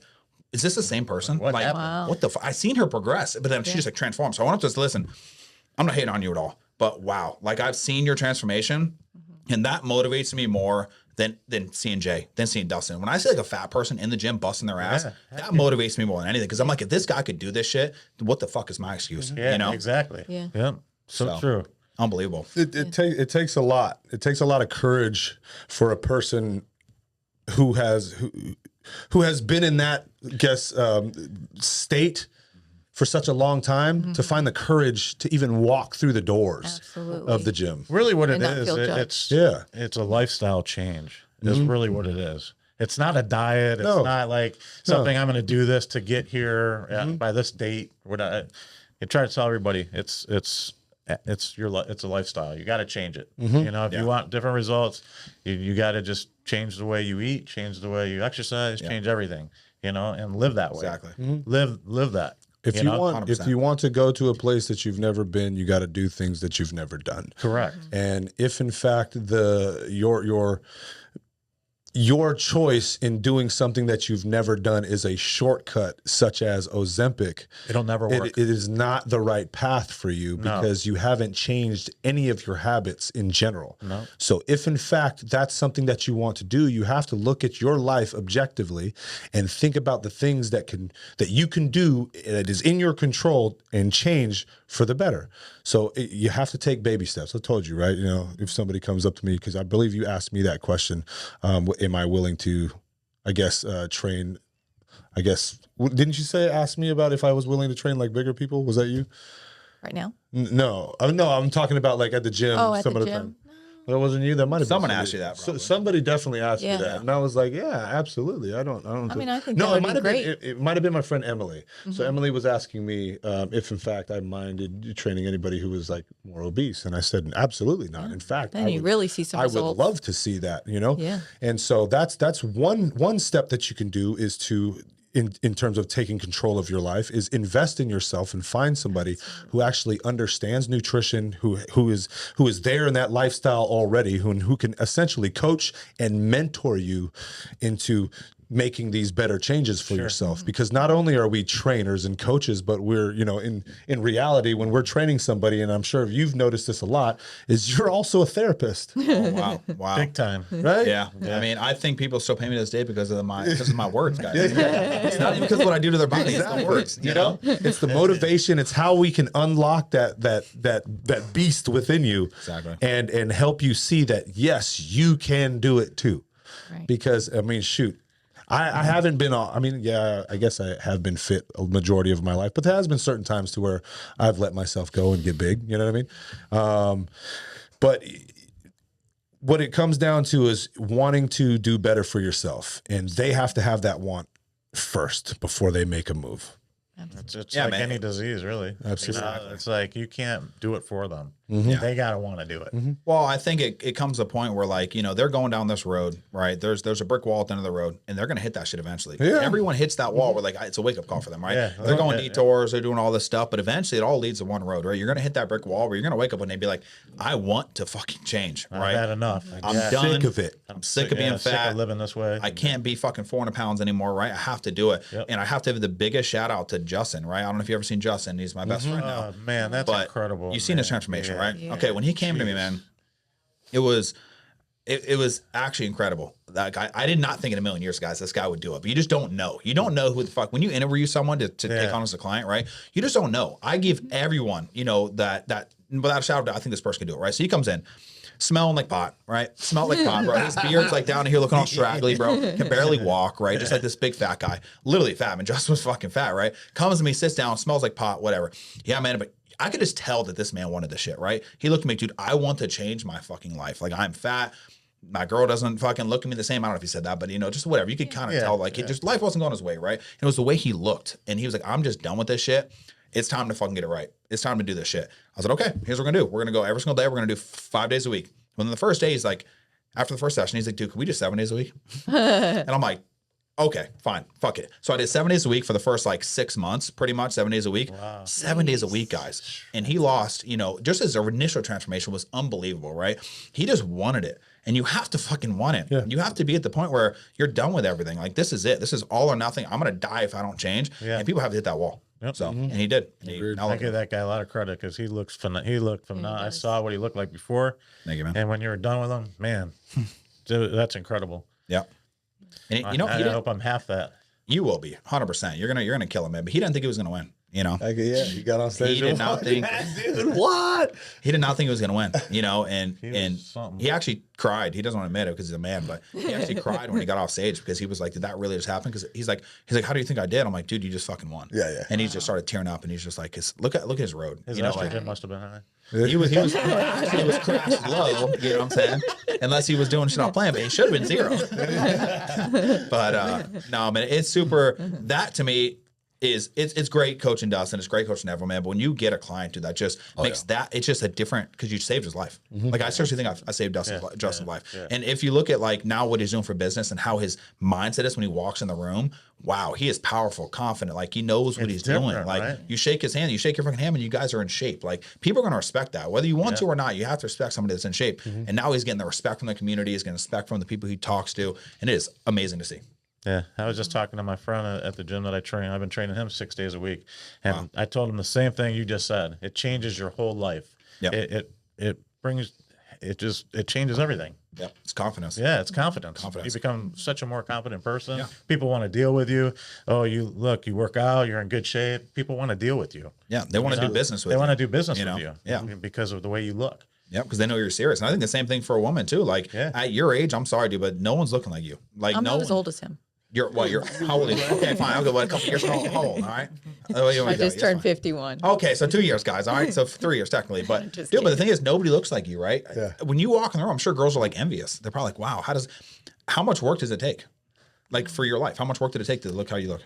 is this the same person? What like, happened? what the fuck? I seen her progress, but then she just like transformed. So I went up to us, listen, I'm not hating on you at all, but wow, like I've seen your transformation, and that motivates me more than seeing Jay, than seeing Dustin. When I see like a fat person in the gym busting their ass, that motivates me more than anything. Because I'm like, if this guy could do this shit, what the fuck is my excuse? Yeah, you know? exactly. Yeah. Yep. So true. Unbelievable. It takes a lot. It takes a lot of courage for a person who has been in that state for such a long time to find the courage to even walk through the doors Absolutely. of the gym. Really, what it And not is, feel judged. it's a lifestyle change. Is really what it is. It's not a diet. It's No. not like something I'm going to do this to get here by this date. What I try to tell everybody, it's a lifestyle. You got to change it. You know, if you want different results, you got to just change the way you eat, change the way you exercise, change everything. You know, and live that way. Exactly. Live that. If you want to go to a place that you've never been, you got to do things that you've never done. Correct. And if in fact your choice in doing something that you've never done is a shortcut, such as Ozempic, It'll never work. it is not the right path for you because you haven't changed any of your habits in general. No. So if in fact that's something that you want to do, you have to look at your life objectively and think about the things that you can do that is in your control and change for the better. So you have to take baby steps. I told you, right? You know, if somebody comes up to me, because I believe you asked me that question, am I willing to, train? I guess, didn't you ask me about if I was willing to train like bigger people? Was that you? Right now? No, I'm talking about like at the gym Oh, at some the of the gym? time. That wasn't you. That might have been Someone somebody. asked you that, probably. Somebody definitely asked me Yeah. that, and I was like, "Yeah, absolutely. I don't. I mean, I think no, that would it might be have great. been. It might have been my friend Emily. So Emily was asking me if, in fact, I minded training anybody who was like more obese, and I said, absolutely not. In fact, Then you really see some I would results. love to see that. You know. Yeah. And so that's one step that you can do is to. In terms of taking control of your life is invest in yourself and find somebody who actually understands nutrition, who is there in that lifestyle already, who can essentially coach and mentor you into making these better changes for yourself. Because not only are we trainers and coaches, but we're, in reality, when we're training somebody, and I'm sure you've noticed this a lot, is you're also a therapist. Oh, wow. Big time. Right? Yeah. I mean, I think people still pay me to this day because of my words, guys. It's not even because of what I do to their body. It's the words, you know? It's the motivation. It's how we can unlock that beast within you. Exactly. And help you see that, yes, you can do it too. Right. Because, I mean, shoot, I haven't been, I guess I have been fit a majority of my life, but there has been certain times to where I've let myself go and get big, you know what I mean? But what it comes down to is wanting to do better for yourself. And they have to have that want first before they make a move. It's Yeah, like man. any disease, really. Absolutely. It's like you can't do it for them. Mm-hmm. They gotta want to do it. Well, I think it comes to a point where, like, they're going down this road, right? There's a brick wall at the end of the road, and they're going to hit that shit eventually. Yeah. Everyone hits that wall where, like, it's a wake-up call for them, right? Yeah. They're going Yeah. detours, they're doing all this stuff, but eventually it all leads to one road, right? You're going to hit that brick wall where you're going to wake up one day and be like, I want to fucking change, I've right? had enough. I'm Yeah. done. Sick of it. I'm sick of being sick fat. of living this way. I can't be fucking 400 pounds anymore, right? I have to do it. Yep. And I have to give the biggest shout out to Justin, right? I don't know if you've ever seen Justin. He's my best friend now. Oh man, that's But incredible. You've seen his man. transformation, Yeah. right? Yeah. Okay, when he came to me, man, it was actually incredible. That guy, I did not think in a million years, guys, this guy would do it. But you just don't know. You don't know who the fuck. When you interview someone to take on as a client, right? You just don't know. I give everyone, that without a shadow, I think this person can do it, right? So he comes in, smelling like pot, right? Smelled like pot, bro. His beard's like down here looking all straggly, bro. Can barely walk, right? Just like this big fat guy. Literally fat. I mean, Justin was fucking fat, right? Comes to me, sits down, smells like pot, whatever. Yeah, man, but I could just tell that this man wanted the shit, right? He looked at me, dude, I want to change my fucking life. Like, I'm fat. My girl doesn't fucking look at me the same. I don't know if he said that, but just whatever. You could kind of tell, like, life wasn't going his way, right? And it was the way he looked. And he was like, I'm just done with this shit. It's time to fucking get it right. It's time to do this shit. I was like, okay, here's what we're gonna do. We're gonna go every single day. We're gonna do 5 days a week. When the first day, he's like, after the first session, he's like, dude, can we do 7 days a week? And I'm like, okay, fine, fuck it. So I did 7 days a week for the first like 6 months, pretty much 7 days a week. Wow. 7 days a week, guys. And he lost, just his initial transformation was unbelievable, right? He just wanted it. And you have to fucking want it. Yeah. You have to be at the point where you're done with everything. Like, this is it. This is all or nothing. I'm going to die if I don't change. Yeah. And people have to hit that wall. Yep. So, and he did. I give that guy a lot of credit because he looked phenomenal. I saw what he looked like before. Thank you, man. And when you were done with him, man, that's incredible. Yeah. And I hope I'm half that. You will be 100%. You're gonna kill him, man. But he didn't think he was gonna win. He got on stage. He did not think, dude, what? He did not think he was gonna win. And he actually cried. He doesn't want to admit it because he's a man, but he actually cried when he got off stage because he was like, "Did that really just happen?" Because he's like, "How do you think I did?" I'm like, "Dude, you just fucking won." Yeah. And he just started tearing up, and he's just like, "Look at his road." His estrogen must have been high. He was crashed low. You know what I'm saying? Unless he was doing shit on plan, but he should have been 0. But no, man, it's super. That to me is it's great coaching Dustin. It's great coaching everyone, man. But when you get a client, dude, that just makes that it's just a different because you saved his life. Like I seriously think I saved Justin's life. Yeah. And if you look at like now what he's doing for business and how his mindset is when he walks in the room, wow, he is powerful, confident. Like he knows what he's doing. Like right? You shake his hand, you shake your fucking hand, and you guys are in shape. Like people are gonna respect that, whether you want to or not. You have to respect somebody that's in shape. And now he's getting the respect from the community. He's getting respect from the people he talks to, and it is amazing to see. Yeah, I was just talking to my friend at the gym that I train. I've been training him 6 days a week, and I told him the same thing you just said. It changes your whole life. Yeah, it changes everything. Yeah, it's confidence. Yeah, it's confidence. You become such a more confident person. Yeah. People want to deal with you. Oh, you work out, you're in good shape. People want to deal with you. Yeah, they want to do business with you. They want to do business with you. Yeah, because of the way you look. Yeah, because they know you're serious. And I think the same thing for a woman too. Like at your age, I'm sorry, dude, but no one's looking like you. Like I'm not as old as him. You're how old are you? Okay, fine. I'll go a couple years. How old? All right. I just turned 51. Okay, so 2 years, guys. All right, so 3 years technically. But Just dude, but the kidding. thing is, nobody looks like you, right? Yeah. When you walk in the room, I'm sure girls are like envious. They're probably like, wow, how much work does it take? Like for your life, how much work did it take to look how you look?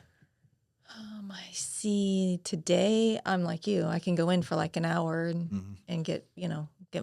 I see today, I'm like you. I can go in for like an hour and get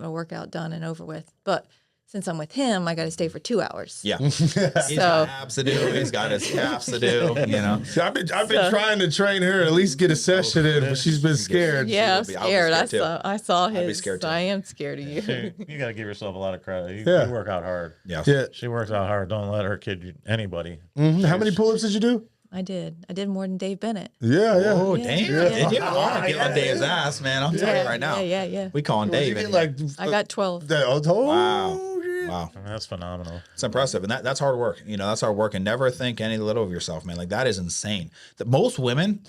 my workout done and over with. But since I'm with him, I got to stay for 2 hours. Yeah. He's got abs to do. He's got his calves to do, you know. See, I've been trying to train her, at least get a session in, but she's been scared. Yeah, I'm I'll be scared. too. I saw be his. scared too. I am scared of you. You got to give yourself a lot of credit. You Yeah. work out hard. Yeah. Yeah. She works out hard. Don't let her kid anybody. How many pull-ups did you do? I did more than Dave Bennett. Yeah. Oh, Yeah. damn. Yeah. Did you? I want to get on Dave's ass, man. I'm telling you right now. Yeah. We calling Dave. You in get here. I got 12. Wow. Wow. I mean, that's phenomenal. It's impressive. And that's hard work. You know, that's hard work. And never think any little of yourself, man. Like, that is insane. That most women,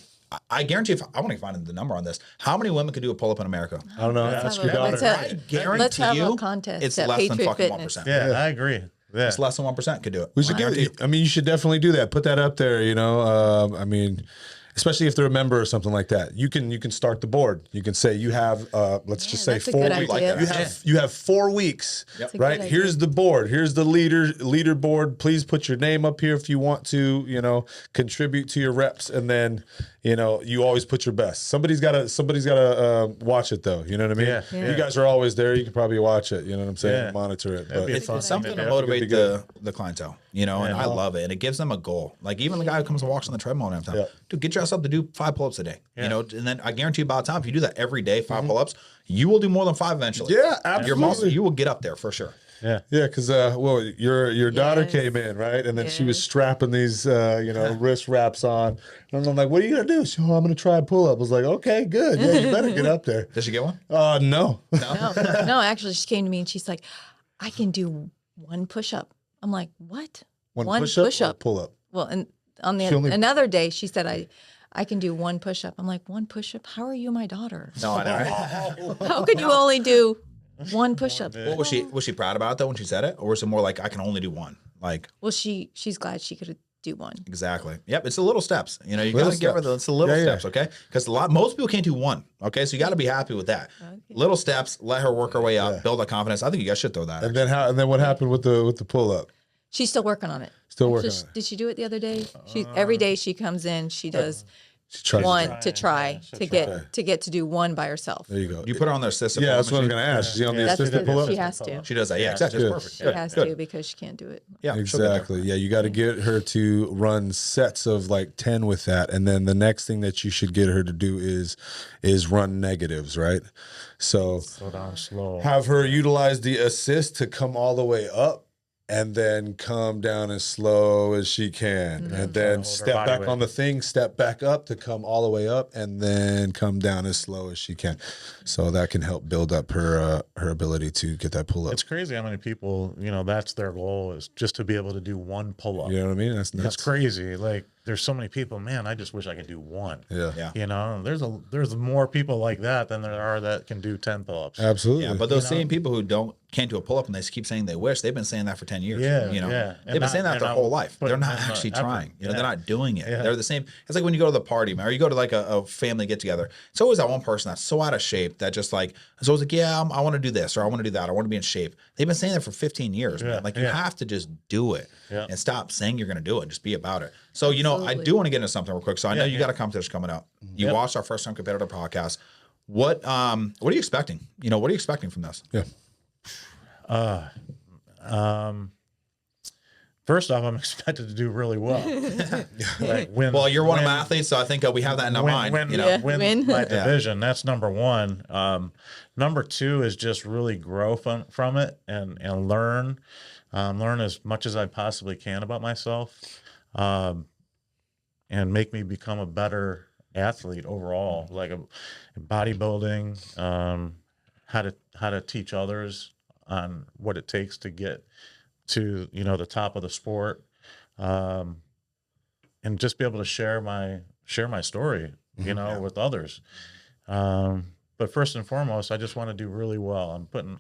I guarantee if I want to find the number on this, how many women could do a pull-up in America? I don't know. Ask your daughter. I guarantee Let's have you a contest it's at less than Patriot fucking Fitness. 1%. Yeah, I agree. Yeah. It's less than 1% could do it. We should give it. I mean, you should definitely do that. Put that up there. You know, I mean, especially if they're a member or something like that. You can start the board. You can say you have let's just say that's a 4 good weeks. idea. You have 4 weeks, Yep. a right? good Here's the board. Here's the leaderboard. Please put your name up here if you want to, you know, contribute to your reps, and then, you know, you always put your best. Somebody's got to watch it though. You know what I mean? Yeah. You guys are always there. You can probably watch it. You know what I'm saying? Yeah. Monitor it. That'd But be It's fun. something to Yeah. motivate Good. the clientele, you know, and I love it. And it gives them a goal. Like even the guy who comes and walks on the treadmill and everything, dude, get yourself to do 5 pull-ups a day, you know, and then I guarantee you by the time, if you do that every day, 5 pull-ups, you will do more than 5 eventually. Yeah, Your muscle, absolutely. you will get up there for sure. Yeah. Yeah, because well, your daughter Yes. came in, right, and then she was Yes. strapping these wrist wraps on, and I'm like, "What are you gonna do?" She, "Oh, I'm gonna try a pull up." I was like, "Okay, good. Yeah, you better get up there." Did she get one? No. No, actually, she came to me and she's like, I can do 1 push-up. I'm like, what? One push-up, or pull up. Well, and on the She only- another day, she said, I can do 1 push-up. I'm like, 1 push-up? How are you my daughter? No, I know. Right? How could you only do 1 push-up? What was she proud about it though when she said it, or was it more like I can only do 1? Like Well, she's glad she could do 1. exactly. Yep. It's the little steps. You know, you Little gotta give her steps. it's the little Yeah, yeah. steps, okay? Because most people can't do 1. Okay, so you got to be happy with that. Little steps. Let her work her way up. Build that confidence. I think you guys should throw that. And then what happened with the pull up? She's still working on it. Still working Actually, on it. Did she do it the other day? Every day she comes in, she does She tries 1 to try to get to do 1 by herself. There you go. You put her on their system. Yeah, that's what I was gonna ask. Is she on the That's assistant good. pull up? She has to. She does that. Yeah, exactly. good. It's perfect. She Good, has good. to because she can't do it. Yeah, she'll get there. Exactly. Yeah, you got to get her to run sets of like 10 with that, and then the next thing that you should get her to do is run negatives, right? So Slow down slow. have her utilize the assist to come all the way up, and then come down as slow as she can, and then hold her step body back weight. on the thing, step back up to come all the way up, and then come down as slow as she can. So that can help build up her ability to get that pull up. It's crazy how many people, you know, that's their goal is just to be able to do 1 pull up. You know what I mean? That's nuts. It's crazy. Like there's so many people, man, I just wish I could do 1. Yeah. Yeah. You know, there's more people like that than there are that can do 10 pull-ups. Absolutely. Yeah, but those same people who can't do a pull up and they keep saying they wish, they've been saying that for 10 years. Yeah, you know, yeah. they've been saying that their whole life. They're not putting actually effort. trying. You know, Yeah. they're not doing it. Yeah. They're the same. It's like when you go to the party, man, or you go to like a family get together. It's always that one person that's so out of shape that just like it's always like, yeah, I want to do this or I want to do that. I want to be in shape. They've been saying that for 15 years, man. Like you have to just do it and stop saying you're going to do it and just be about it. So, you know, I Absolutely. do want to get into something real quick. So I know you got a competition coming up. You watched our first time competitor podcast. What are you expecting? You know, what are you expecting from this? Yeah. First off, I'm expected to do really well. Like win, Well, you're one of win- my athletes, so I think we have that in our win, mind. win, you know, Yeah. win Win. my Yeah. division. That's number 1. Number 2 is just really grow from it and learn as much as I possibly can about myself, and make me become a better athlete overall, like a bodybuilding, how to teach others on what it takes to get to, you know, the top of the sport, and just be able to share my story, you know, with others. But first and foremost, I just want to do really well. I'm putting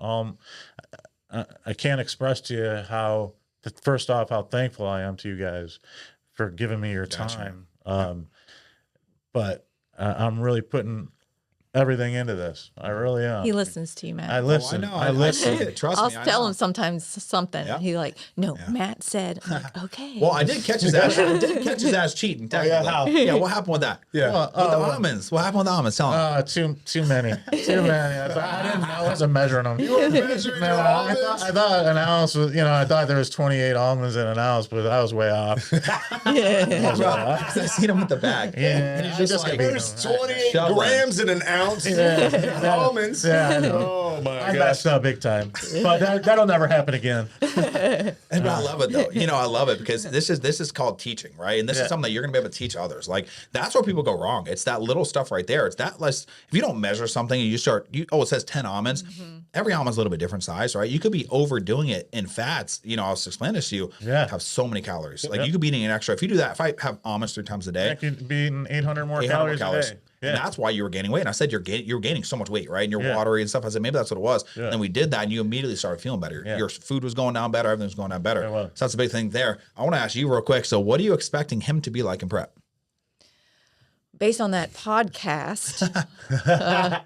I can't express to you how first off how thankful I am to you guys for giving me your time. But I'm really putting everything into this. I really am. He listens to you, Matt. I listen. I know. I I listen. see it. Trust I'll me. I tell know. him sometimes something. Yeah. He like, no, Matt said. I'm like, okay. Well, I did catch his ass. I did catch his ass cheating. Technically. how? Yeah. What happened with that? Yeah. Well, With the almonds. What happened with the almonds? Tell him. Too many. Too many. I didn't. I wasn't measuring them. Measuring No, your I almonds? thought an ounce was, I thought there was 28 almonds in an ounce, but I was way off. I seen him with the bag. Yeah, And he's I just just like, gotta be- There's 28 Shoveling. grams in an ounce of almonds. Yeah, I know. Oh my I gosh. messed up big time, but that'll never happen again. And I love it though. I love it because this is called teaching, right? And this Yeah. is something that you're gonna be able to teach others. Like that's where people go wrong. It's that little stuff right there. It's that less. If you don't measure something and it says 10 almonds. Every almond's a little bit different size, right? You could be overdoing it in fats. I was explaining this to you. Yeah. Have so many calories. Like you could be eating an extra. If you do that, if I have almonds 3 times a day, I could be eating 800 more 800 calories a day. And that's why you were gaining weight. And I said you're gaining so much weight, right? And you're Yeah. watery and stuff. I said maybe that's what it was. Yeah. And then we did that, and you immediately started feeling better. Yeah. Your food was going down better. Everything was going down better. It was. So that's a big thing there. I want to ask you real quick. So what are you expecting him to be like in prep? Based on that podcast,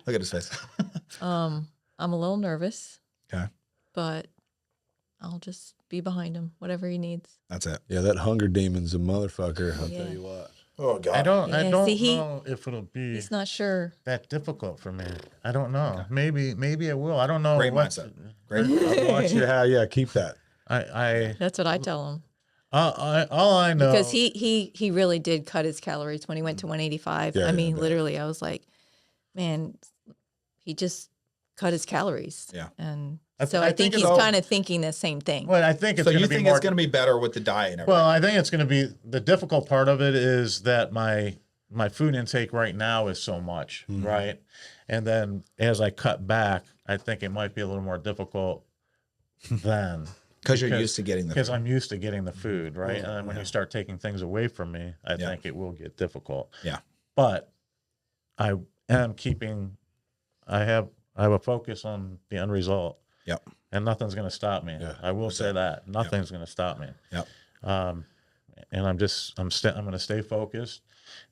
Look at his face. I'm a little nervous, Okay, but I'll just be behind him, whatever he needs. that's it. Yeah, that hunger demon's a motherfucker. I'll Yeah. tell you what. Oh God. I don't Yeah, see, know if it'll be He's not sure. that difficult for me. I don't know. Maybe it will. I don't know. Great what- mindset. Great. I want you to yeah, keep that. I That's what I tell him. all I know Because he really did cut his calories when he went to 185. Yeah, I yeah, mean, I bet. literally, I was like, man, he just cut his calories. Yeah. And I so th- I I think think he's it's- kind of thinking the same thing. Well, I think it's So going you to be think more. it's going to be better with the diet and everything? Well, I think it's going to be the difficult part of it is that my food intake right now is so much, right? And then as I cut back, I think it might be a little more difficult then. Because you're used to getting the. Because I'm used to getting the food, right? And then when you start taking things away from me, I Yeah. think it will get difficult. Yeah. But I am keeping. I have a focus on the end result, Yep. and nothing's going to stop me. Yeah, I will say that nothing's going to stop me. Yep. And I'm going to stay focused,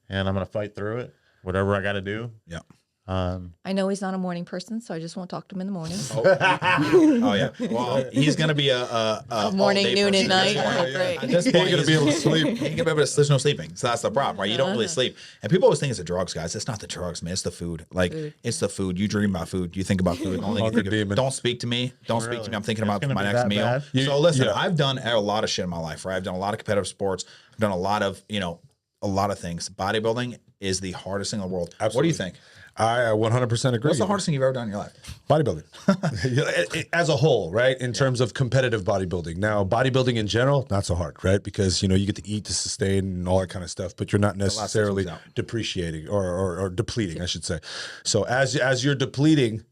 and I'm going to fight through it, whatever I got to do. Yep. I know he's not a morning person, so I just won't talk to him in the morning. Oh yeah. Well, he's going to be a Morning, all-day noon, person. and night. Yeah. Great. At this He point, ain't gonna be able to sleep. He ain't gonna be able to. There's no sleeping, so that's the problem, right? You don't really sleep, and people always think it's the drugs, guys. It's not the drugs, man. It's the food. Like it's the food. You dream about food. You think about food. The only thing you think Demon. of, don't speak to me. Don't speak to me. I'm thinking It's about gonna my be next that meal. bad? So listen, Yeah. I've done a lot of shit in my life, right? I've done a lot of competitive sports. I've done a lot of a lot of things. Bodybuilding is the hardest thing in the world. What do you think? I 100% agree. What's the hardest thing you've ever done in your life? Bodybuilding. As a whole, right? In terms of competitive bodybuilding. Now, bodybuilding in general, not so hard, right? Because, you get to eat to sustain and all that kind of stuff, but you're not necessarily out. depreciating or depleting, I should say. So as you're depleting,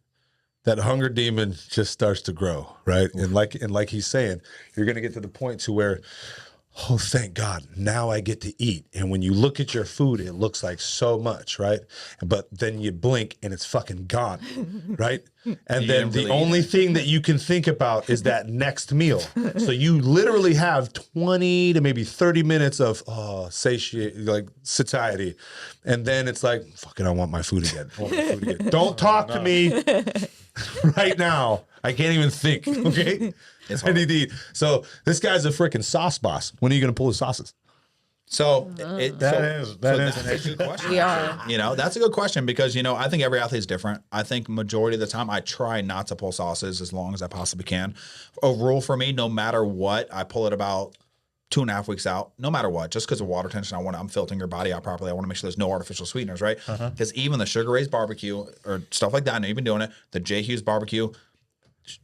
that hunger demon just starts to grow, right? And like he's saying, you're going to get to the point to where, oh, thank God, now I get to eat. And when you look at your food, it looks like so much, right? But then you blink and it's fucking gone, right? And You then didn't the really eat only thing that you can think about is that next meal. So you literally have 20 to maybe 30 minutes of satiety. And then it's like, fucking, I want my food again. I want my food again. Don't talk to me right now. I can't even think, okay? I need to eat. So this guy's a freaking sauce boss. When are you going to pull his sauces? So That is that's an a issue. good question. We are. That's a good question because I think every athlete is different. I think majority of the time I try not to pull sauces as long as I possibly can. A rule for me, no matter what, I pull it about 2.5 weeks out, no matter what, just because of water retention. I'm filtering your body out properly. I want to make sure there's no artificial sweeteners, right? Because even the sugar raised barbecue or stuff like that, I know you've been doing it, the J. Hughes barbecue,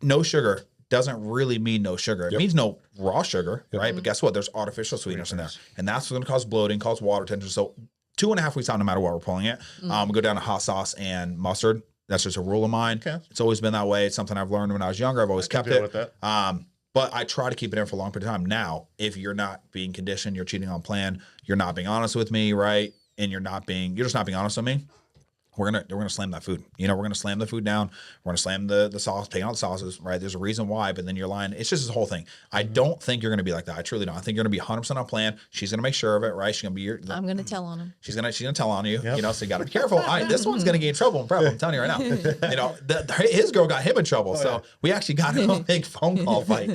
no sugar doesn't really mean no sugar. It means no raw sugar, right? But guess what? There's artificial sweeteners in there. And that's what's going to cause bloating, cause water retention. So 2.5 weeks out, no matter what we're pulling it, we go down to hot sauce and mustard. That's just a rule of mine. Okay. It's always been that way. It's something I've learned when I was younger. I've always kept deal it. with that. But I try to keep it in for a long period of time. Now, if you're not being conditioned, you're cheating on plan, you're not being honest with me, right? And you're just not being honest with me. we're gonna slam that food. You know, we're gonna slam the food down. We're gonna slam the sauce, take out the sauces, right? There's a reason why, but then you're lying. It's just this whole thing. I don't think you're gonna be like that. I truly don't. I think you're gonna be 100% on plan. She's gonna make sure of it, right? She's gonna be your. I'm gonna tell on him. She's gonna tell on you. You know, so you gotta be careful. This one's gonna get in trouble in prep. I'm telling you right now. You know, his girl got him in trouble, so we actually got him a big phone call fight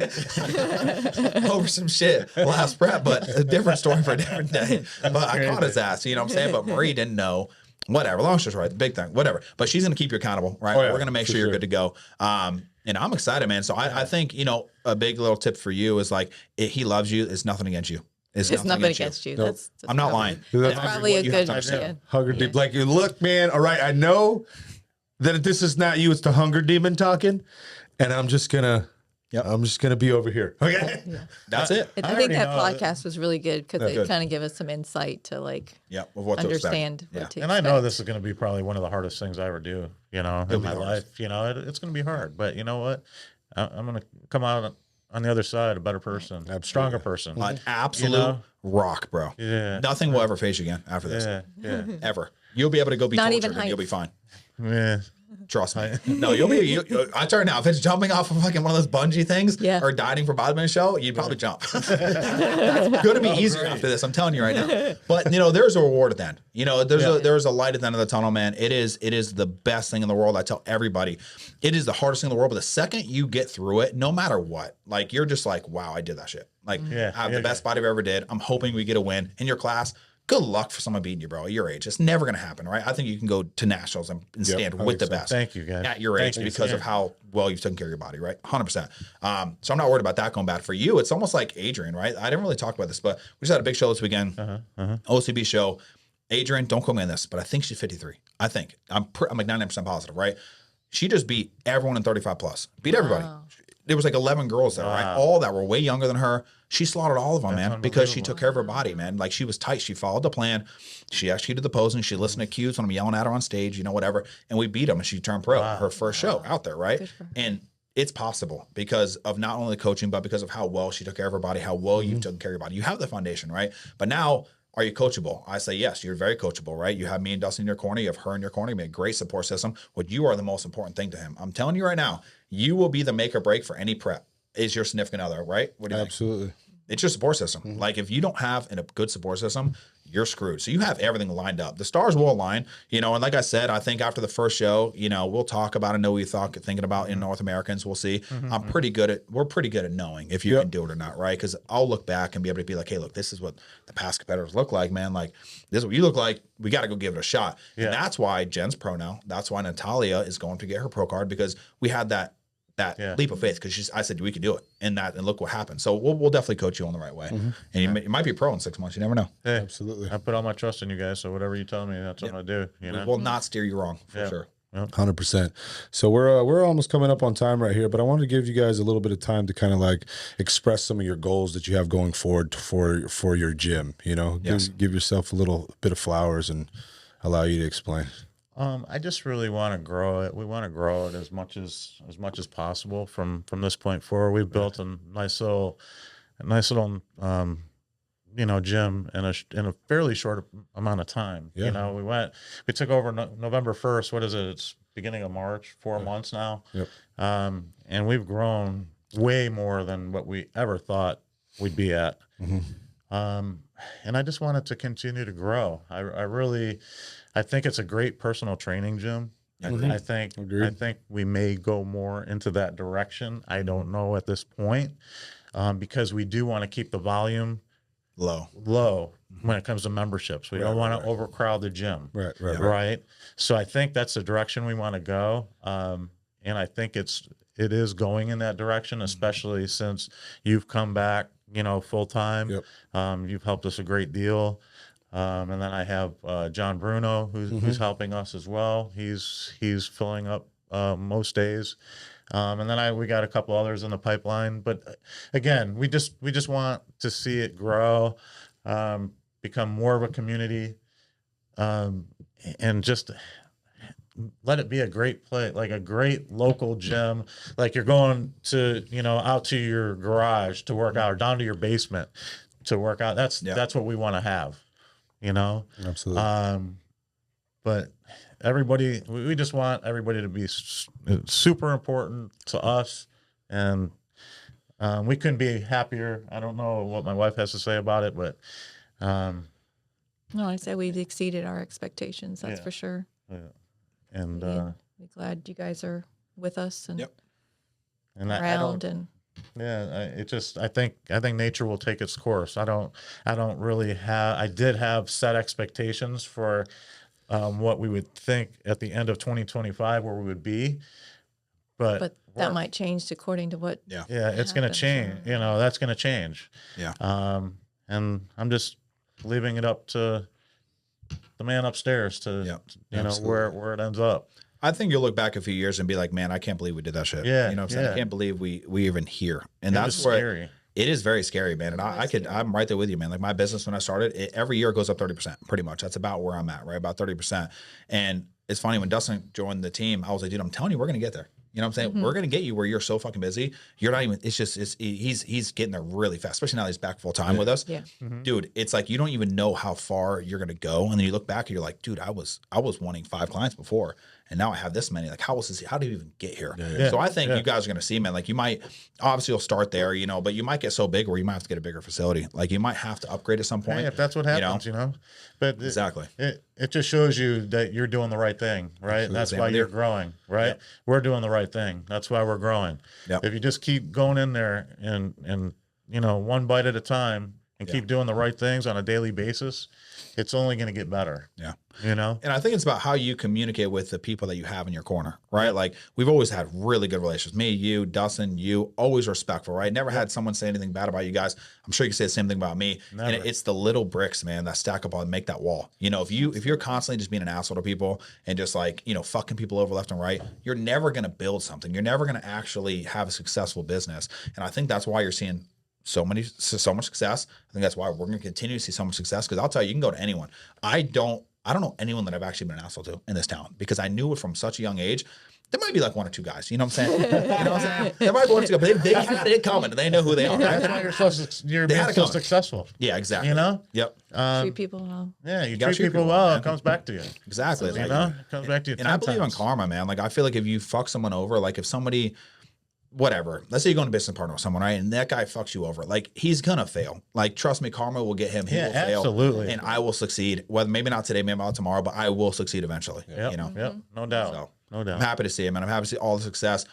over some shit last prep, but a different story for a different day. But I caught his ass. You know what I'm saying? But Marie didn't know. Whatever, long story short, the big thing, whatever. But she's going to keep you accountable, right? We're going to make sure you're good to go. And I'm excited, man. So I think, you know, a big little tip for you is like, he loves you. It's nothing against you. It's nothing against you. Nope. That's I'm not lying. That's probably a good Hunger deep. Like, look, man, all right, I know that this is not you. It's the hunger demon talking. And I'm just going to. Yeah, I'm just gonna be over here. Okay, that's it. I think that podcast was really good because it kind of gave us some insight to like, of what understand. To what to and I know this is going to be probably one of the hardest things I ever do. You know, in my life. You know, it's going to be hard, but you know what? I'm going to come out on the other side a better person, a stronger person, an absolute rock, bro. Yeah, nothing will ever face you again after this. Yeah, ever. You'll be able to go be Not tortured even and you'll be fine. Yeah. Trust me. No, you'll be. I turn now. If it's jumping off of fucking one of those bungee things or diving for bodybuilding show, you'd probably jump. It's going to be easier after this. I'm telling you right now. But you know, there's a reward at the end. You know, there's a light at the end of the tunnel, man. It is the best thing in the world. I tell everybody, it is the hardest thing in the world. But the second you get through it, no matter what, like you're just like, wow, I did that shit. Like I have the best body I ever did. I'm hoping we get a win in your class. Good luck for someone beating you, bro, at your age. It's never going to happen, right? I think you can go to nationals and stand with the best. Thank you, guys. At your age because of how well you've taken care of your body, right? 100%. So I'm not worried about that going bad. For you, it's almost like Adrian, right? I didn't really talk about this, but we just had a big show this weekend, OCB show. Adrian, don't quote me on this, but I think she's 53. I think. I'm like 99% positive, right? She just beat everyone in 35 plus. Beat everybody. There was like 11 girls there, right? All that were way younger than her. She slaughtered all of them, man, because she took care of her body, man. Like she was tight. She followed the plan. She executed the posing. She listened to cues when I'm yelling at her on stage, you know, whatever. And we beat them and she turned pro, her first show out there, right? And it's possible because of not only the coaching, but because of how well she took care of her body, how well you've taken care of your body. You have the foundation, right? But now, are you coachable? I say yes, you're very coachable, right? You have me and Dustin in your corner. You have her in your corner. You made a great support system. What you are the most important thing to him. I'm telling you right now, you will be the make or break for any prep. Is your significant other, right? What do you think? Absolutely. It's your support system. Like if you don't have a good support system, you're screwed. So you have everything lined up. The stars will align, you know, and like I said, I think after the first show, you know, we'll talk about and know what you thinking about in North Americans. We'll see. We're pretty good at knowing if you can do it or not, right? Because I'll look back and be able to be like, hey, look, this is what the past competitors look like, man. Like this is what you look like. We got to go give it a shot. And that's why Jen's pro now. That's why Natalia is going to get her pro card because we had that leap of faith because I said we could do it and look what happened. So we'll definitely coach you on the right way. And you might be pro in 6 months. You never know. Hey, absolutely. I put all my trust in you guys. So whatever you tell me, that's what I do. You know, we'll not steer you wrong for sure. 100%. So we're almost coming up on time right here, but I wanted to give you guys a little bit of time to kind of like express some of your goals that you have going forward for your gym. You know, give yourself a little bit of flowers and allow you to explain. I just really want to grow it. We want to grow it as much as possible from this point forward. We've built a nice little, you know, gym in a fairly short amount of time. You know, we took over November 1st. What is it? It's beginning of March. 4 months now. And we've grown way more than what we ever thought we'd be at. And I just want it to continue to grow. I think it's a great personal training gym. I think we may go more into that direction. I don't know at this point because we do want to keep the volume low when it comes to memberships. We don't want to overcrowd the gym. Right. So I think that's the direction we want to go. And I think it is going in that direction, especially since you've come back, you know, full time. You've helped us a great deal. And then I have John Bruno, who's helping us as well. He's filling up most days, and then we got a couple others in the pipeline. But again, we just want to see it grow, become more of a community, and just let it be a great place, like a great local gym. Like you're going to, you know, out to your garage to work out or down to your basement to work out. That's what we want to have. You know, absolutely. But everybody, we just want everybody to be super important to us, and we couldn't be happier. I don't know what my wife has to say about it, but No, I say we've exceeded our expectations. That's Yeah. for sure. and We're glad you guys are with us and Yep. and I around. don't, And I think nature will take its course. I don't really have. I did have set expectations for what we would think at the end of 2025 where we would be, but that might change according to what. Yeah. yeah, it's going to happens, change. That's going to change. Yeah. And I'm just leaving it up to the man upstairs to, Yep. where it ends up. I think you'll look back a few years and be like, man, I can't believe we did that shit. Yeah, You know what I'm saying? I yeah. can't believe we even here. And It that's was where scary. it is very scary, man. And I'm right there with you, man. Like my business, when I started, every year it goes up 30%, pretty much. That's about where I'm at, right? About 30%. And it's funny, when Dustin joined the team, I was like, dude, I'm telling you, we're going to get there. You know what I'm saying? We're going to get you where you're so fucking busy. You're not even, he's getting there really fast, especially now that he's back full time with us. Yeah. Dude, it's like, you don't even know how far you're going to go. And then you look back and you're like, dude, I was wanting 5 clients before. And now I have this many. Like, how did you even get here? So I think you guys are going to see, man, like you might, obviously you'll start there, but you might get so big where you might have to get a bigger facility. Like you might have to upgrade at some point. Hey, if that's what happens, But Exactly. It just shows you that you're doing the right thing, right? Absolutely. That's Same why with you're you. growing, right? Yep. We're doing the right thing. That's why we're growing. Yep. If you just keep going in there and one bite at a time and keep doing the right things on a daily basis, it's only going to get better. Yeah. And I think it's about how you communicate with the people that you have in your corner, right? Like we've always had really good relationships. Me, you, Dustin, you, always respectful, right? Never had someone say anything bad about you guys. I'm sure you can say the same thing about me. Never. And it's the little bricks, man, that stack up and make that wall. If you're constantly just being an asshole to people and just like, fucking people over left and right, you're never going to build something. You're never going to actually have a successful business. And I think that's why you're seeing so much success. I think that's why we're going to continue to see so much success. Because I'll tell you can go to anyone. I don't know anyone that I've actually been an asshole to in this town, because I knew it from such a young age. There might be like 1 or 2 guys. You know what I'm saying? There might be 1 or 2 guys, but they had it coming. They know who they are. that's Right? why you're They had being it so coming. successful. Yeah, exactly. Yep. treat people well. Yeah, you gotta treat treat people people well, well, it comes back to you. Exactly. It comes back to you. And I believe in karma, man. Like I feel like if you fuck someone over, like if somebody, whatever, let's say you go into business partner with someone, right? And that guy fucks you over, like he's gonna fail. Like trust me, karma will get him. He will fail. Absolutely. And I will succeed. Whether maybe not today, maybe not tomorrow, but I will succeed eventually. Yep. Yep. No doubt. So, no doubt. I'm happy to see it, man. I'm happy to see all the success.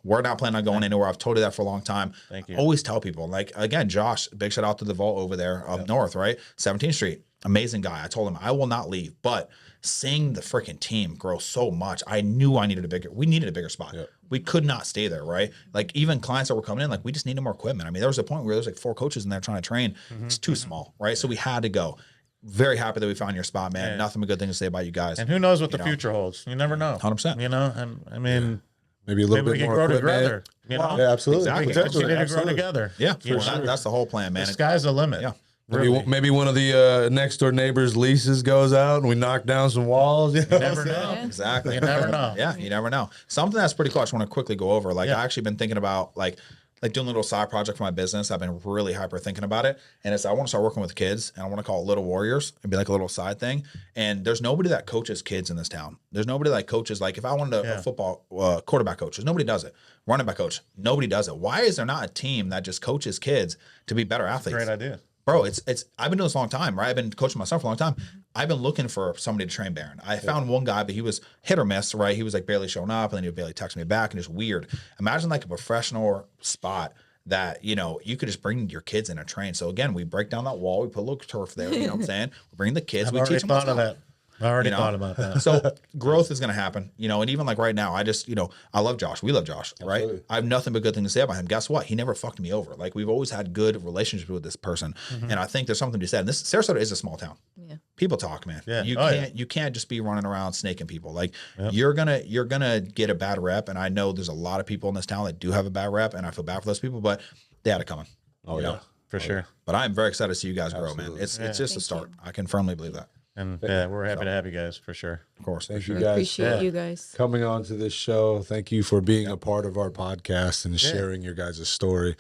We're not planning on going anywhere. I've told you that for a long time. Thank you. Always tell people, like, again, Josh, big shout out to the vault over there up north, right? 17th Street. Amazing guy. I told him I will not leave. But seeing the freaking team grow so much, I knew we needed a bigger spot. Yep. We could not stay there, right? Like even clients that were coming in, like we just needed more equipment. I mean, there was a point where there was like 4 coaches in there trying to train. It's too small, right? So we had to go. Very happy that we found your spot, man. Yeah. Nothing but good things to say about you guys. And who knows what the future holds? You never know. 100%. And I mean, Maybe a little maybe we bit can more grow equipment. together. Yeah, absolutely. Exactly. We continue to grow together. Yeah, You well, know? that's the whole plan, man. The sky's the limit. Yeah. Really. Maybe one of the next door neighbors' leases goes out and we knock down some walls. You never know. Yeah. Exactly. You never know. Yeah, you never know. Something that's pretty cool. I just want to quickly go over. Like Yeah. I actually been thinking about like doing a little side project for my business. I've been really hyper thinking about it. And I want to start working with kids, and I want to call it Little Warriors. It'd be like a little side thing. And there's nobody that coaches kids in this town. There's nobody that coaches, like if I wanted a football quarterback coach, there's nobody does it. Running back coach, nobody does it. Why is there not a team that just coaches kids to be better athletes? Great idea. Bro, it's I've been doing this a long time, right? I've been coaching myself for a long time. I've been looking for somebody to train Baron. I found one guy, but he was hit or miss, right? He was like barely showing up, and then he would barely text me back, and it's weird. Imagine like a professional spot that, you could just bring your kids in and train. So again, we break down that wall, we put a little turf there, you know what I'm saying? We bring the kids, I've we already teach them thought of that. I already thought about that. So growth is going to happen, and even like right now, I just, I love Josh. We love Josh, right? Absolutely. I have nothing but good things to say about him. Guess what? He never fucked me over. Like we've always had good relationships with this person. And I think there's something to be said. And this Sarasota is a small town. Yeah. People talk, man. Yeah. You can't just be running around snaking people. Like you're gonna get a bad rep. And I know there's a lot of people in this town that do have a bad rep, and I feel bad for those people, but they had it coming. Oh, yeah. For sure. But I'm very excited to see you guys grow, man. Absolutely. It's just a start. I can firmly believe that. And yeah, we're happy to have you guys for sure. Of course. Thank you We guys appreciate you guys. coming on to this show. Thank you for being a part of our podcast and sharing your guys' story.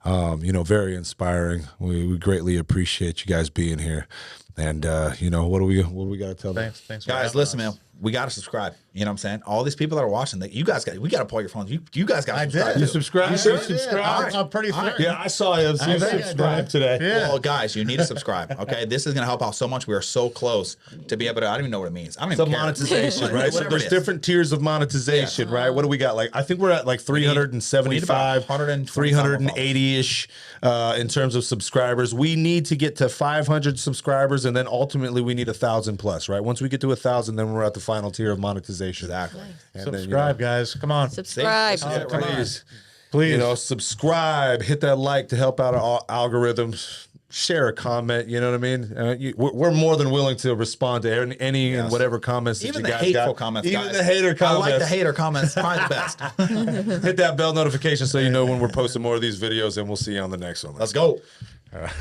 Very inspiring. We greatly appreciate you guys being here. And what do we got to tell them? Thanks. For Guys, having listen, us. man. we got to subscribe. You know what I'm saying? All these people that are watching, we got to pull your phones. You guys got to subscribe. did. You too. subscribe? You You did. subscribe? I'm pretty certain. Yeah, I saw you. You think I subscribed did. today. Yeah. Well, guys, you need to subscribe. Okay, this is going to help out so much. We are so close to be able to. I don't even know what it means. I don't It's even a care. monetization, right? So Whatever there's it is. different tiers of monetization, right? What do we got? Like I think we're at like we need about 375, 120 380-ish in terms of subscribers. We need to get to 500 subscribers, and then ultimately we need 1,000 plus, right? Once we get to 1,000, then we're at the final tier of monetization. Exactly. And then, Subscribe, guys. Come on. Subscribe. See? Come on. Please. You know, subscribe, hit that like to help out our algorithms. Share a comment, you know what I mean? We're more than willing to respond to any and whatever comments that Even you the guys hateful got. comments, Even guys. the hater comments. I like the hater comments. Probably the best. Hit that bell notification so you know when we're posting more of these videos, and we'll see you on the next one. Let's go. All right.